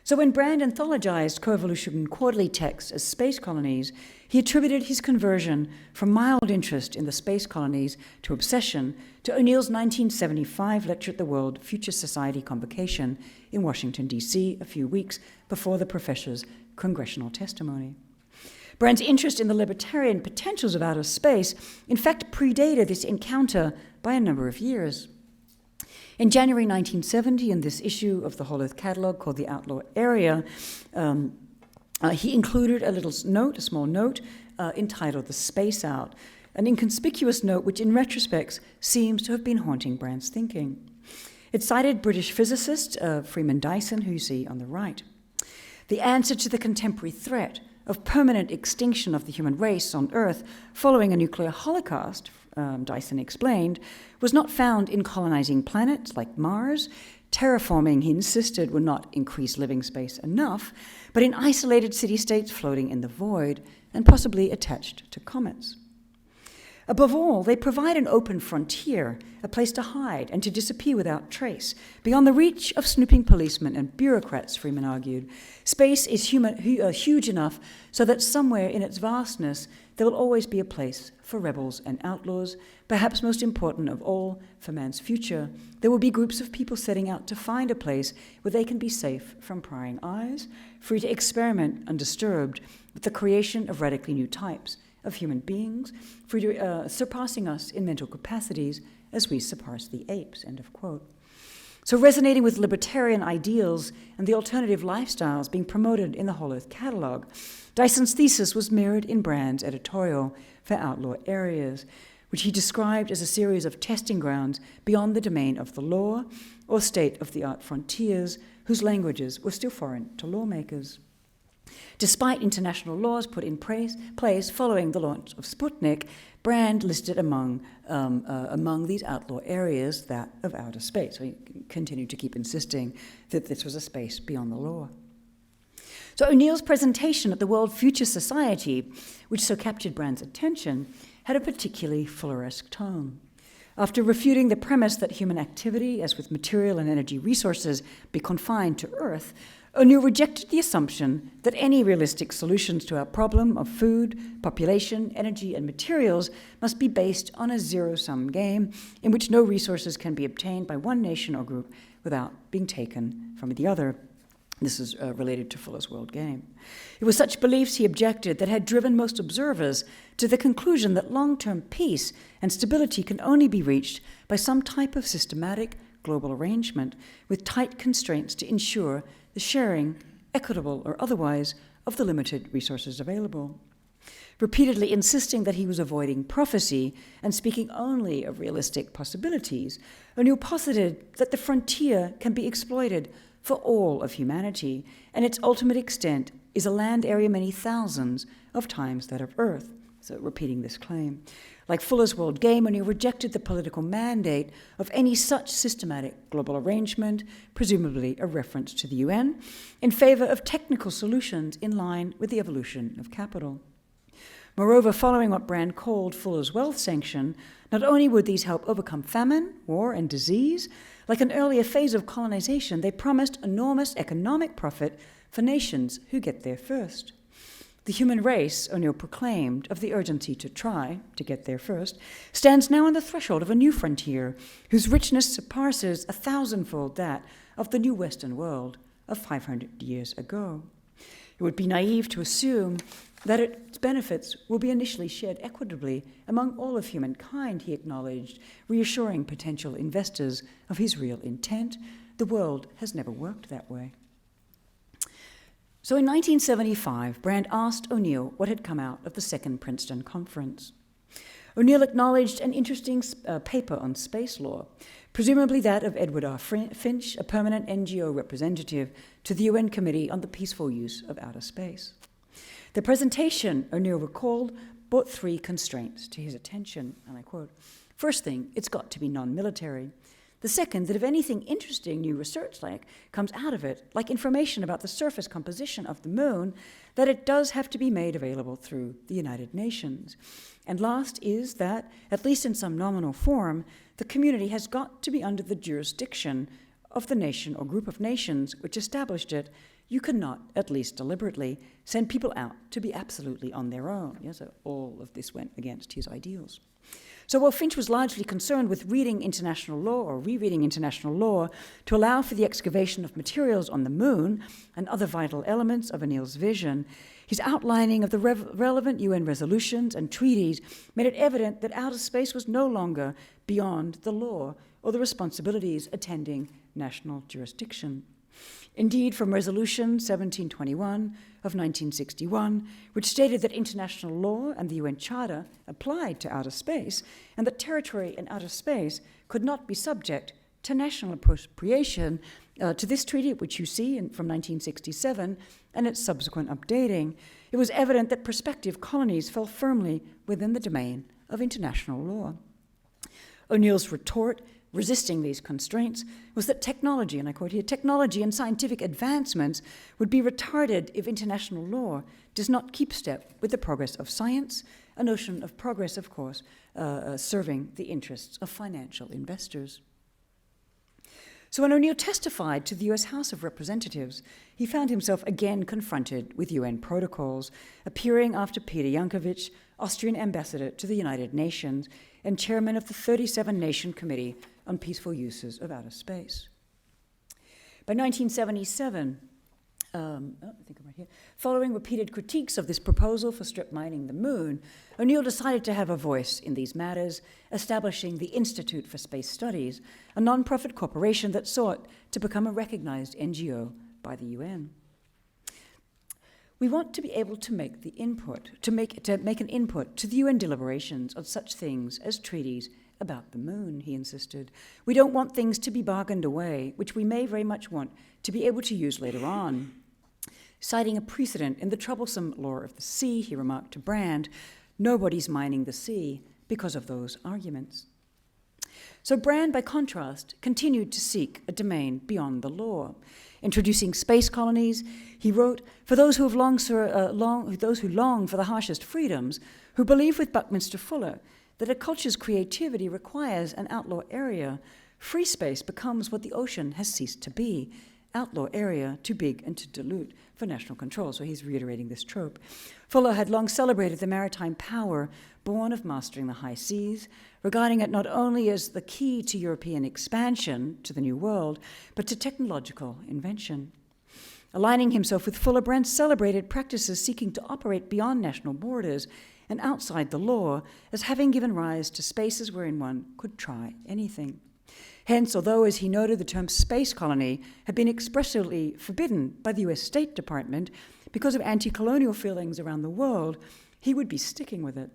So when Brand anthologized coevolution quarterly texts as space colonies, he attributed his conversion from mild interest in the space colonies to obsession to O'Neill's 1975 lecture at the World Future Society convocation in Washington, D.C., a few weeks before the professor's congressional testimony. Brand's interest in the libertarian potentials of outer space, in fact, predated this encounter by a number of years. In January 1970, in this issue of the Whole Earth Catalog called The Outlaw Area, he included a small note entitled The Space Out, an inconspicuous note which in retrospect seems to have been haunting Brand's thinking. It cited British physicist Freeman Dyson, who you see on the right. The answer to the contemporary threat of permanent extinction of the human race on Earth following a nuclear holocaust, Dyson explained, was not found in colonizing planets like Mars. Terraforming, he insisted, would not increase living space enough, but in isolated city-states floating in the void and possibly attached to comets. Above all, they provide an open frontier, a place to hide and to disappear without trace, beyond the reach of snooping policemen and bureaucrats, Freeman argued. Space is huge enough so that somewhere in its vastness there will always be a place for rebels and outlaws. Perhaps most important of all, for man's future, there will be groups of people setting out to find a place where they can be safe from prying eyes, free to experiment undisturbed with the creation of radically new types of human beings, surpassing us in mental capacities as we surpass the apes, end of quote. So resonating with libertarian ideals and the alternative lifestyles being promoted in the Whole Earth Catalog, Dyson's thesis was mirrored in Brand's editorial for Outlaw Areas, which he described as a series of testing grounds beyond the domain of the law or state-of-the-art frontiers whose languages were still foreign to lawmakers. Despite international laws put in place following the launch of Sputnik, Brand listed among these outlaw areas that of outer space. So he continued to keep insisting that this was a space beyond the law. So O'Neill's presentation at the World Future Society, which so captured Brand's attention, had a particularly Fulleresque tone. After refuting the premise that human activity, as with material and energy resources, be confined to Earth, O'Neill rejected the assumption that any realistic solutions to our problem of food, population, energy, and materials must be based on a zero-sum game in which no resources can be obtained by one nation or group without being taken from the other. This is related to Fuller's World Game. It was such beliefs, he objected, that had driven most observers to the conclusion that long-term peace and stability can only be reached by some type of systematic global arrangement with tight constraints to ensure the sharing, equitable or otherwise, of the limited resources available. Repeatedly insisting that he was avoiding prophecy and speaking only of realistic possibilities, O'Neill posited that the frontier can be exploited for all of humanity, and its ultimate extent is a land area many thousands of times that of Earth. So repeating this claim. Like Fuller's World Game, O'Neill rejected the political mandate of any such systematic global arrangement, presumably a reference to the UN, in favor of technical solutions in line with the evolution of capital. Moreover, following what Brand called Fuller's wealth sanction, not only would these help overcome famine, war, and disease, like an earlier phase of colonization, they promised enormous economic profit for nations who get there first. The human race, O'Neill proclaimed, of the urgency to try to get there first, stands now on the threshold of a new frontier whose richness surpasses 1,000-fold that of the new Western world of 500 years ago. It would be naive to assume that its benefits will be initially shared equitably among all of humankind, he acknowledged, reassuring potential investors of his real intent. The world has never worked that way. So in 1975, Brand asked O'Neill what had come out of the Second Princeton Conference. O'Neill acknowledged an interesting paper on space law, presumably that of Edward R. Finch, a permanent NGO representative to the UN Committee on the Peaceful Use of Outer Space. The presentation, O'Neill recalled, brought three constraints to his attention, and I quote, "First thing, it's got to be non-military. The second, that if anything interesting new research comes out of it, like information about the surface composition of the moon, that it does have to be made available through the United Nations. And last is that, at least in some nominal form, the community has got to be under the jurisdiction of the nation or group of nations which established it. You cannot, at least deliberately, send people out to be absolutely on their own." Yeah, so all of this went against his ideals. So while Finch was largely concerned with reading international law or rereading international law to allow for the excavation of materials on the moon and other vital elements of O'Neill's vision, his outlining of the relevant UN resolutions and treaties made it evident that outer space was no longer beyond the law or the responsibilities attending national jurisdiction. Indeed, from Resolution 1721 of 1961, which stated that international law and the UN Charter applied to outer space, and that territory in outer space could not be subject to national appropriation, to this treaty, which you see from 1967, and its subsequent updating, it was evident that prospective colonies fell firmly within the domain of international law. O'Neill's retort, resisting these constraints, was that technology, and I quote here, "technology and scientific advancements would be retarded if international law does not keep step with the progress of science," a notion of progress, of course, serving the interests of financial investors. So when O'Neill testified to the US House of Representatives, he found himself again confronted with UN protocols, appearing after Peter Yankovic, Austrian ambassador to the United Nations and chairman of the 37-nation Committee on Peaceful Uses of Outer Space. By 1977, following repeated critiques of this proposal for strip mining the moon, O'Neill decided to have a voice in these matters, establishing the Institute for Space Studies, a non-profit corporation that sought to become a recognized NGO by the UN. "We want to be able to make the input, to make an input to the UN deliberations on such things as treaties about the moon," he insisted. "We don't want things to be bargained away, which we may very much want to be able to use later on." Citing a precedent in the troublesome law of the sea, he remarked to Brand, "Nobody's mining the sea because of those arguments." So Brand, by contrast, continued to seek a domain beyond the law. Introducing space colonies, he wrote, "For those who long for the harshest freedoms, who believe with Buckminster Fuller that a culture's creativity requires an outlaw area, free space becomes what the ocean has ceased to be, outlaw area too big and too dilute for national control." So he's reiterating this trope. Fuller had long celebrated the maritime power born of mastering the high seas, regarding it not only as the key to European expansion to the New World, but to technological invention. Aligning himself with Fuller, Brand celebrated practices seeking to operate beyond national borders and outside the law as having given rise to spaces wherein one could try anything. Hence, although, as he noted, the term space colony had been expressly forbidden by the US State Department because of anti-colonial feelings around the world, he would be sticking with it.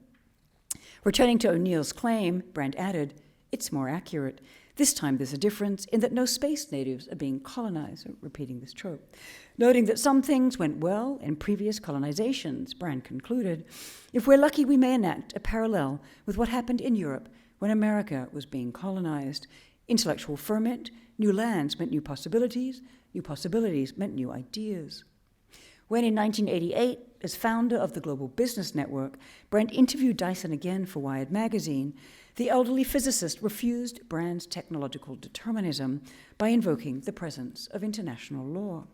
Returning to O'Neill's claim, Brand added, "It's more accurate. This time there's a difference in that no space natives are being colonized," repeating this trope. Noting that some things went well in previous colonizations, Brand concluded, "If we're lucky, we may enact a parallel with what happened in Europe when America was being colonized. Intellectual ferment, new lands meant new possibilities meant new ideas." When in 1988, as founder of the Global Business Network, Brand interviewed Dyson again for Wired magazine, the elderly physicist refused Brand's technological determinism by invoking the presence of international law.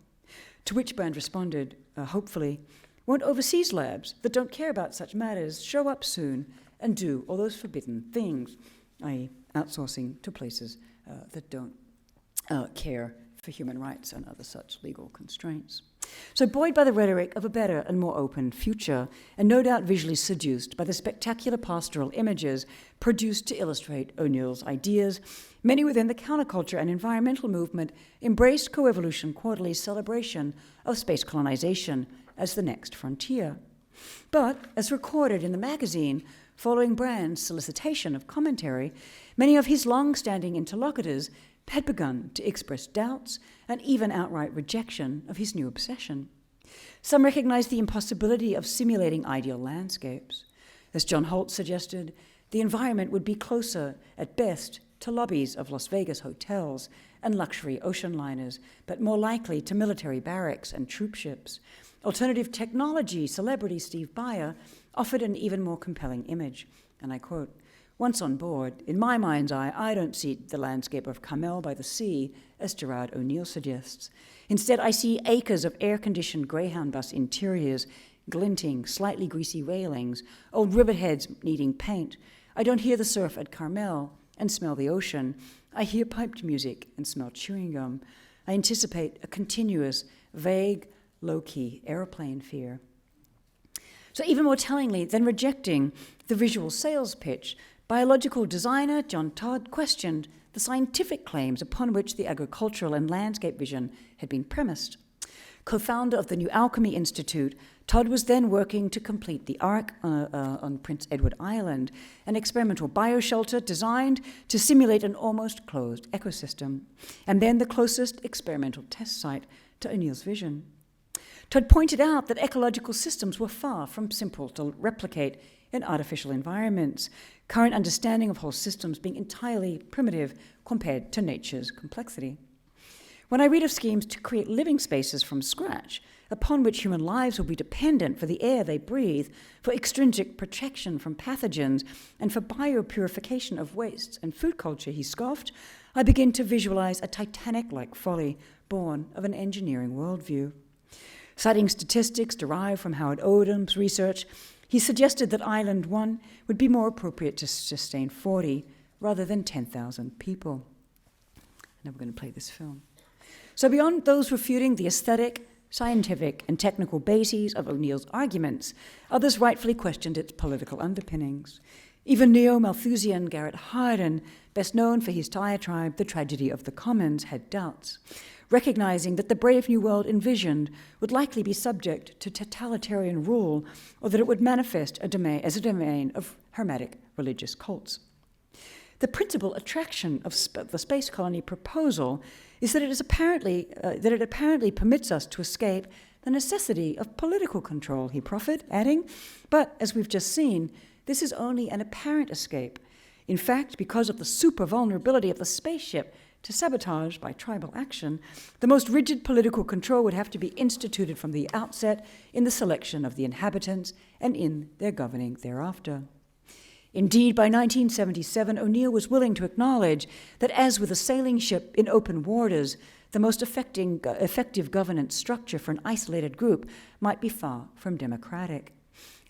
To which Brand responded, hopefully, "Won't overseas labs that don't care about such matters show up soon and do all those forbidden things," i.e. outsourcing to places that don't care for human rights and other such legal constraints. So buoyed by the rhetoric of a better and more open future, and no doubt visually seduced by the spectacular pastoral images produced to illustrate O'Neill's ideas, many within the counterculture and environmental movement embraced Coevolution Quarterly's celebration of space colonization as the next frontier. But, as recorded in the magazine, following Brand's solicitation of commentary, many of his long-standing interlocutors had begun to express doubts and even outright rejection of his new obsession. Some recognized the impossibility of simulating ideal landscapes. As John Holt suggested, the environment would be closer, at best, to lobbies of Las Vegas hotels and luxury ocean liners, but more likely to military barracks and troop ships. Alternative technology celebrity Steve Byer offered an even more compelling image, and I quote, "Once on board, in my mind's eye, I don't see the landscape of Carmel by the sea, as Gerard O'Neill suggests. Instead, I see acres of air-conditioned Greyhound bus interiors, glinting, slightly greasy railings, old rivetheads needing paint. I don't hear the surf at Carmel and smell the ocean. I hear piped music and smell chewing gum. I anticipate a continuous, vague, low-key airplane fear." So even more tellingly than rejecting the visual sales pitch, biological designer John Todd questioned the scientific claims upon which the agricultural and landscape vision had been premised. Co-founder of the New Alchemy Institute, Todd was then working to complete the Ark on Prince Edward Island, an experimental bioshelter designed to simulate an almost closed ecosystem, and then the closest experimental test site to O'Neill's vision. Todd pointed out that ecological systems were far from simple to replicate in artificial environments, current understanding of whole systems being entirely primitive compared to nature's complexity. When I read of schemes to create living spaces from scratch, upon which human lives will be dependent for the air they breathe, for extrinsic protection from pathogens, and for biopurification of wastes and food culture, he scoffed, I begin to visualize a Titanic-like folly born of an engineering worldview. Citing statistics derived from Howard Odom's research, he suggested that Island 1 would be more appropriate to sustain 40 rather than 10,000 people. Now we're going to play this film. So beyond those refuting the aesthetic, scientific, and technical bases of O'Neill's arguments, others rightfully questioned its political underpinnings. Even neo-Malthusian Garrett Hardin, best known for his diatribe, The Tragedy of the Commons, had doubts, recognizing that the brave new world envisioned would likely be subject to totalitarian rule, or that it would manifest as a domain of hermetic religious cults. The principal attraction of the space colony proposal is that it apparently permits us to escape the necessity of political control, he proffered, adding, but as we've just seen, this is only an apparent escape. In fact, because of the super vulnerability of the spaceship to sabotage by tribal action, the most rigid political control would have to be instituted from the outset in the selection of the inhabitants and in their governing thereafter. Indeed, by 1977, O'Neill was willing to acknowledge that, as with a sailing ship in open waters, the most effective governance structure for an isolated group might be far from democratic.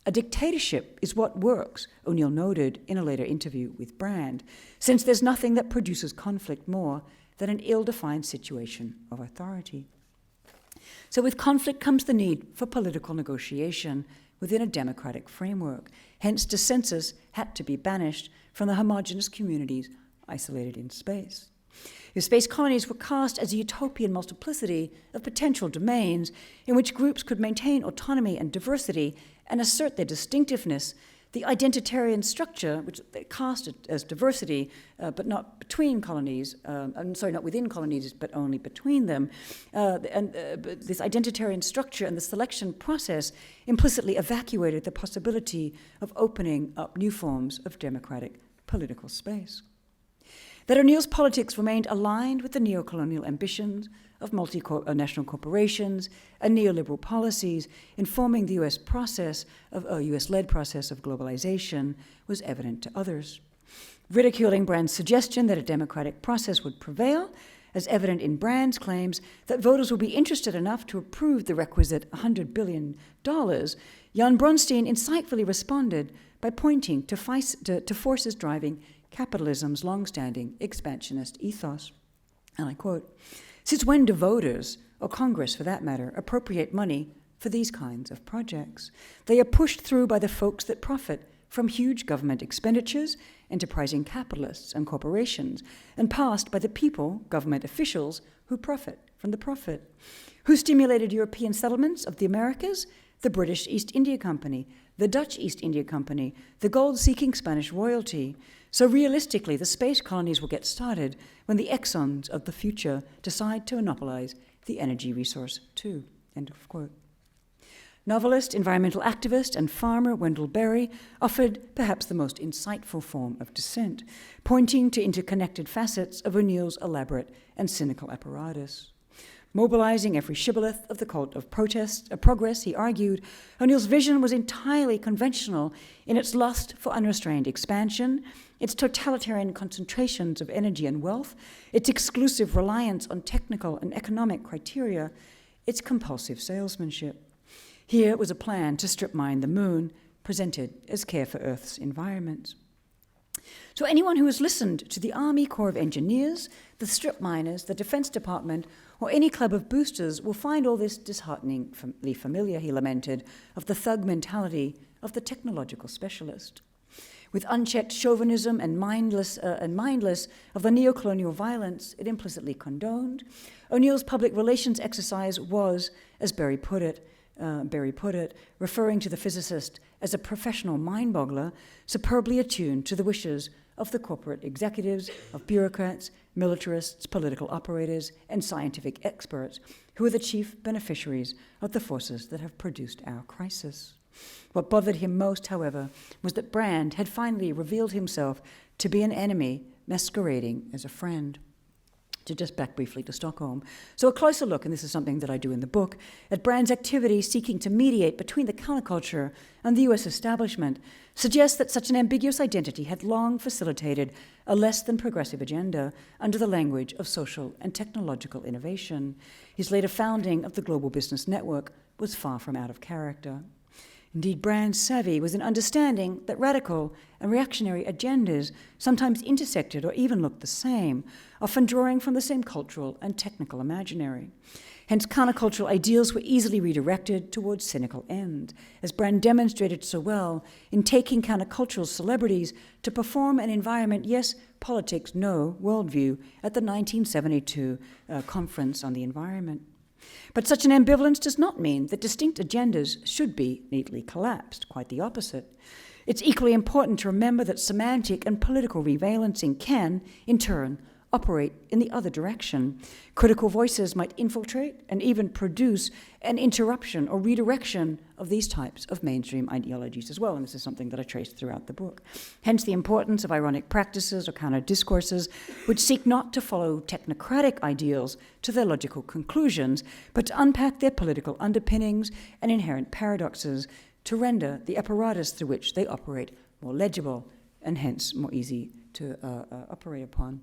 A dictatorship is what works, O'Neill noted in a later interview with Brand, since there's nothing that produces conflict more than an ill-defined situation of authority. So with conflict comes the need for political negotiation within a democratic framework. Hence, dissensus had to be banished from the homogeneous communities isolated in space. The space colonies were cast as a utopian multiplicity of potential domains in which groups could maintain autonomy and diversity and assert their distinctiveness. The identitarian structure, which they cast as diversity, but not between colonies, not within colonies, but only between them, this identitarian structure and the selection process implicitly evacuated the possibility of opening up new forms of democratic political space. That O'Neill's politics remained aligned with the neocolonial ambitions of multinational corporations and neoliberal policies informing the US-led process of globalization was evident to others. Ridiculing Brand's suggestion that a democratic process would prevail, as evident in Brand's claims that voters will be interested enough to approve the requisite $100 billion, Jan Bronstein insightfully responded by pointing to forces driving capitalism's long-standing expansionist ethos. And I quote, "Since when do voters, or Congress for that matter, appropriate money for these kinds of projects. They are pushed through by the folks that profit from huge government expenditures, enterprising capitalists and corporations, and passed by the people, government officials, who profit from the profit. Who stimulated European settlements of the Americas? The British East India Company, the Dutch East India Company, the gold-seeking Spanish royalty. So realistically, the space colonies will get started when the Exxons of the future decide to monopolize the energy resource too. End of quote. Novelist, environmental activist, and farmer Wendell Berry offered perhaps the most insightful form of dissent, pointing to interconnected facets of O'Neill's elaborate and cynical apparatus. Mobilizing every shibboleth of the cult of progress, he argued, O'Neill's vision was entirely conventional in its lust for unrestrained expansion, its totalitarian concentrations of energy and wealth, its exclusive reliance on technical and economic criteria, its compulsive salesmanship. Here was a plan to strip mine the moon, presented as care for Earth's environment. So anyone who has listened to the Army Corps of Engineers, the strip miners, the Defense Department, or any club of boosters will find all this dishearteningly familiar, he lamented, of the thug mentality of the technological specialist. With unchecked chauvinism and mindless of the neo-colonial violence it implicitly condoned, O'Neill's public relations exercise was, as Berry put it, referring to the physicist as a professional mind-boggler, superbly attuned to the wishes of the corporate executives, of bureaucrats, militarists, political operators, and scientific experts, who are the chief beneficiaries of the forces that have produced our crisis. What bothered him most, however, was that Brand had finally revealed himself to be an enemy masquerading as a friend. To just back briefly to Stockholm. So a closer look, and this is something that I do in the book, at Brand's activity seeking to mediate between the counterculture and the US establishment suggests that such an ambiguous identity had long facilitated a less than progressive agenda under the language of social and technological innovation. His later founding of the Global Business Network was far from out of character. Indeed, Brand's savvy was in understanding that radical and reactionary agendas sometimes intersected or even looked the same, often drawing from the same cultural and technical imaginary. Hence, countercultural ideals were easily redirected towards cynical ends, as Brand demonstrated so well in taking countercultural celebrities to perform an environment, yes, politics, no, worldview at the 1972 Conference on the Environment. But such an ambivalence does not mean that distinct agendas should be neatly collapsed, quite the opposite. It's equally important to remember that semantic and political rebalancing can, in turn, operate in the other direction. Critical voices might infiltrate and even produce an interruption or redirection of these types of mainstream ideologies as well, and this is something that I traced throughout the book. Hence the importance of ironic practices or counter-discourses which seek not to follow technocratic ideals to their logical conclusions, but to unpack their political underpinnings and inherent paradoxes to render the apparatus through which they operate more legible and hence more easy to operate upon.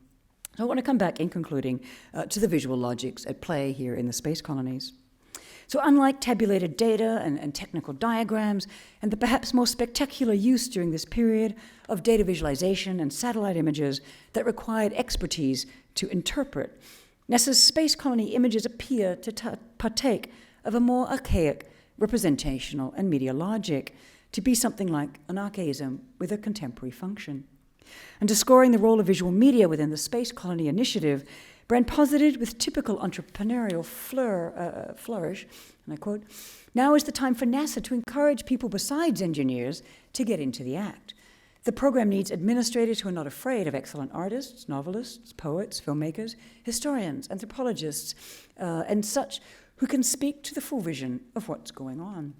So I want to come back in concluding to the visual logics at play here in the space colonies. So unlike tabulated data and technical diagrams, and the perhaps more spectacular use during this period of data visualization and satellite images that required expertise to interpret, NASA's space colony images appear to partake of a more archaic representational and media logic, to be something like an archaism with a contemporary function. Underscoring the role of visual media within the Space Colony Initiative, Brand posited with typical entrepreneurial flourish, and I quote, "Now is the time for NASA to encourage people besides engineers to get into the act. The program needs administrators who are not afraid of excellent artists, novelists, poets, filmmakers, historians, anthropologists, and such who can speak to the full vision of what's going on.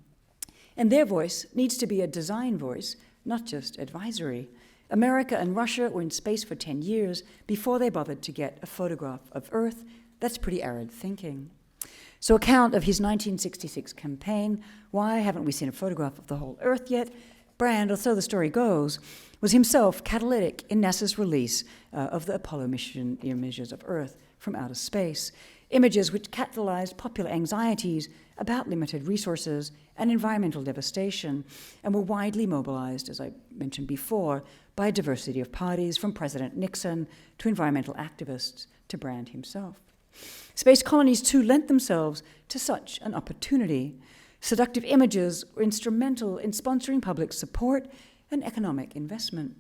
And their voice needs to be a design voice, not just advisory. America and Russia were in space for 10 years before they bothered to get a photograph of Earth. That's pretty arid thinking." So account of his 1966 campaign, "Why haven't we seen a photograph of the whole Earth yet?" Brand, or so the story goes, was himself catalytic in NASA's release of the Apollo mission images of Earth from outer space, images which catalyzed popular anxieties about limited resources and environmental devastation, and were widely mobilized, as I mentioned before, by a diversity of parties, from President Nixon to environmental activists to Brand himself. Space colonies, too, lent themselves to such an opportunity. Seductive images were instrumental in sponsoring public support and economic investment.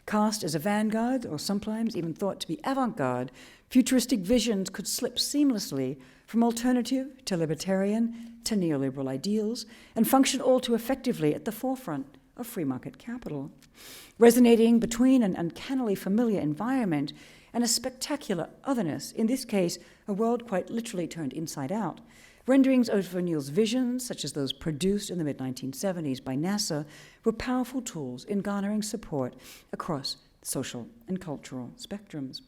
Cast as a vanguard, or sometimes even thought to be avant-garde, futuristic visions could slip seamlessly from alternative to libertarian to neoliberal ideals and function all too effectively at the forefront of free market capital, resonating between an uncannily familiar environment and a spectacular otherness, in this case, a world quite literally turned inside out. Renderings of O'Neill's visions, such as those produced in the mid-1970s by NASA, were powerful tools in garnering support across social and cultural spectrums.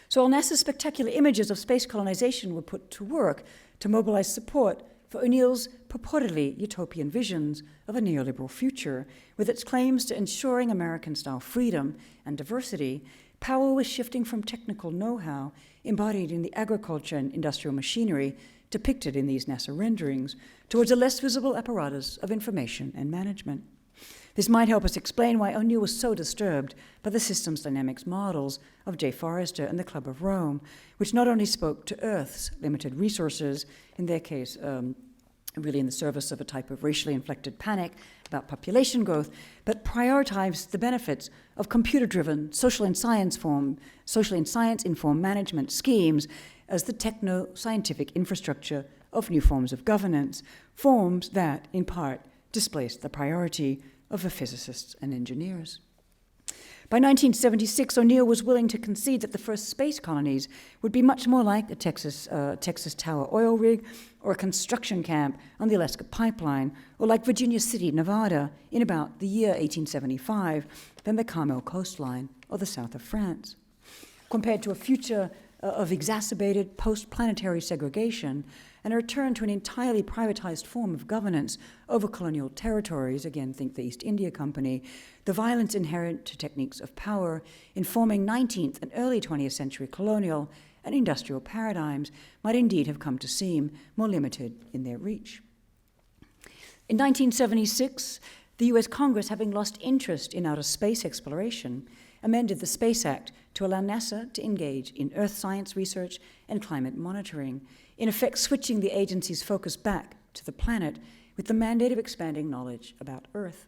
So while NASA's spectacular images of space colonization were put to work to mobilize support for O'Neill's purportedly utopian visions of a neoliberal future, with its claims to ensuring American-style freedom and diversity, power was shifting from technical know-how embodied in the agriculture and industrial machinery depicted in these NASA renderings towards a less visible apparatus of information and management. This might help us explain why O'Neill was so disturbed by the systems dynamics models of J. Forrester and the Club of Rome, which not only spoke to Earth's limited resources, in their case, really in the service of a type of racially inflected panic about population growth, but prioritized the benefits of computer-driven social and science-informed management schemes as the techno-scientific infrastructure of new forms of governance, forms that, in part, displaced the priority of the physicists and engineers. By 1976, O'Neill was willing to concede that the first space colonies would be much more like a Texas Tower oil rig or a construction camp on the Alaska Pipeline, or like Virginia City, Nevada, in about the year 1875 than the Carmel coastline or the south of France. Compared to a future of exacerbated post-planetary segregation and a return to an entirely privatized form of governance over colonial territories, again, think the East India Company, the violence inherent to techniques of power informing 19th and early 20th century colonial and industrial paradigms might indeed have come to seem more limited in their reach. In 1976, the US Congress, having lost interest in outer space exploration, amended the Space Act to allow NASA to engage in earth science research and climate monitoring, in effect switching the agency's focus back to the planet with the mandate of expanding knowledge about Earth.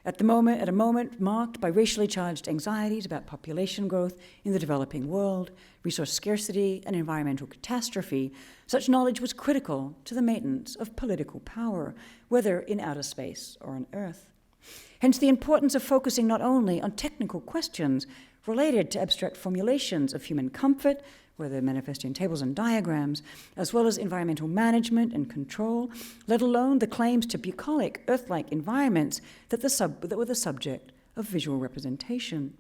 At a moment marked by racially charged anxieties about population growth in the developing world, resource scarcity, and environmental catastrophe, such knowledge was critical to the maintenance of political power, whether in outer space or on Earth. Hence the importance of focusing not only on technical questions related to abstract formulations of human comfort, whether manifested in tables and diagrams, as well as environmental management and control, let alone the claims to bucolic, Earth-like environments that were the subject of visual representation.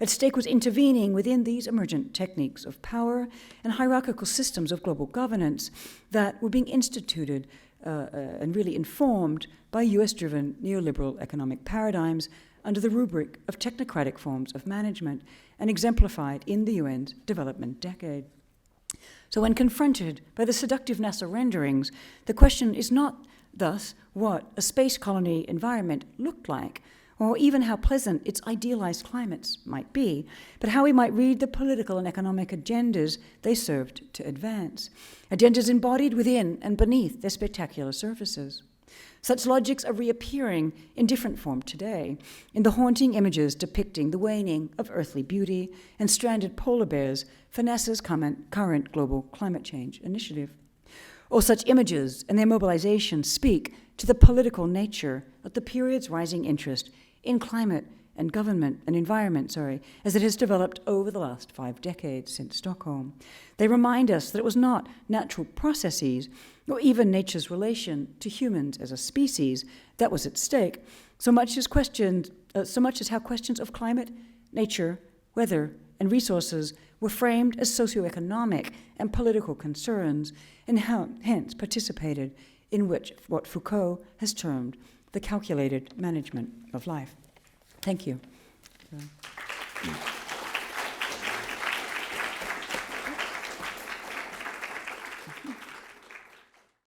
At stake was intervening within these emergent techniques of power and hierarchical systems of global governance that were being instituted and really informed by US-driven neoliberal economic paradigms under the rubric of technocratic forms of management and exemplified in the UN's development decade. So when confronted by the seductive NASA renderings, the question is not thus what a space colony environment looked like, or even how pleasant its idealized climates might be, but how we might read the political and economic agendas they served to advance, agendas embodied within and beneath their spectacular surfaces. Such logics are reappearing in different form today, in the haunting images depicting the waning of earthly beauty and stranded polar bears for NASA's current global climate change initiative. All such images and their mobilization speak to the political nature of the period's rising interest in climate and government and environment, as it has developed over the last 5 decades since Stockholm. They remind us that it was not natural processes or even nature's relation to humans as a species that was at stake, so much as how questions of climate, nature, weather, and resources were framed as socioeconomic and political concerns, and hence participated in what Foucault has termed the calculated management of life. Thank you.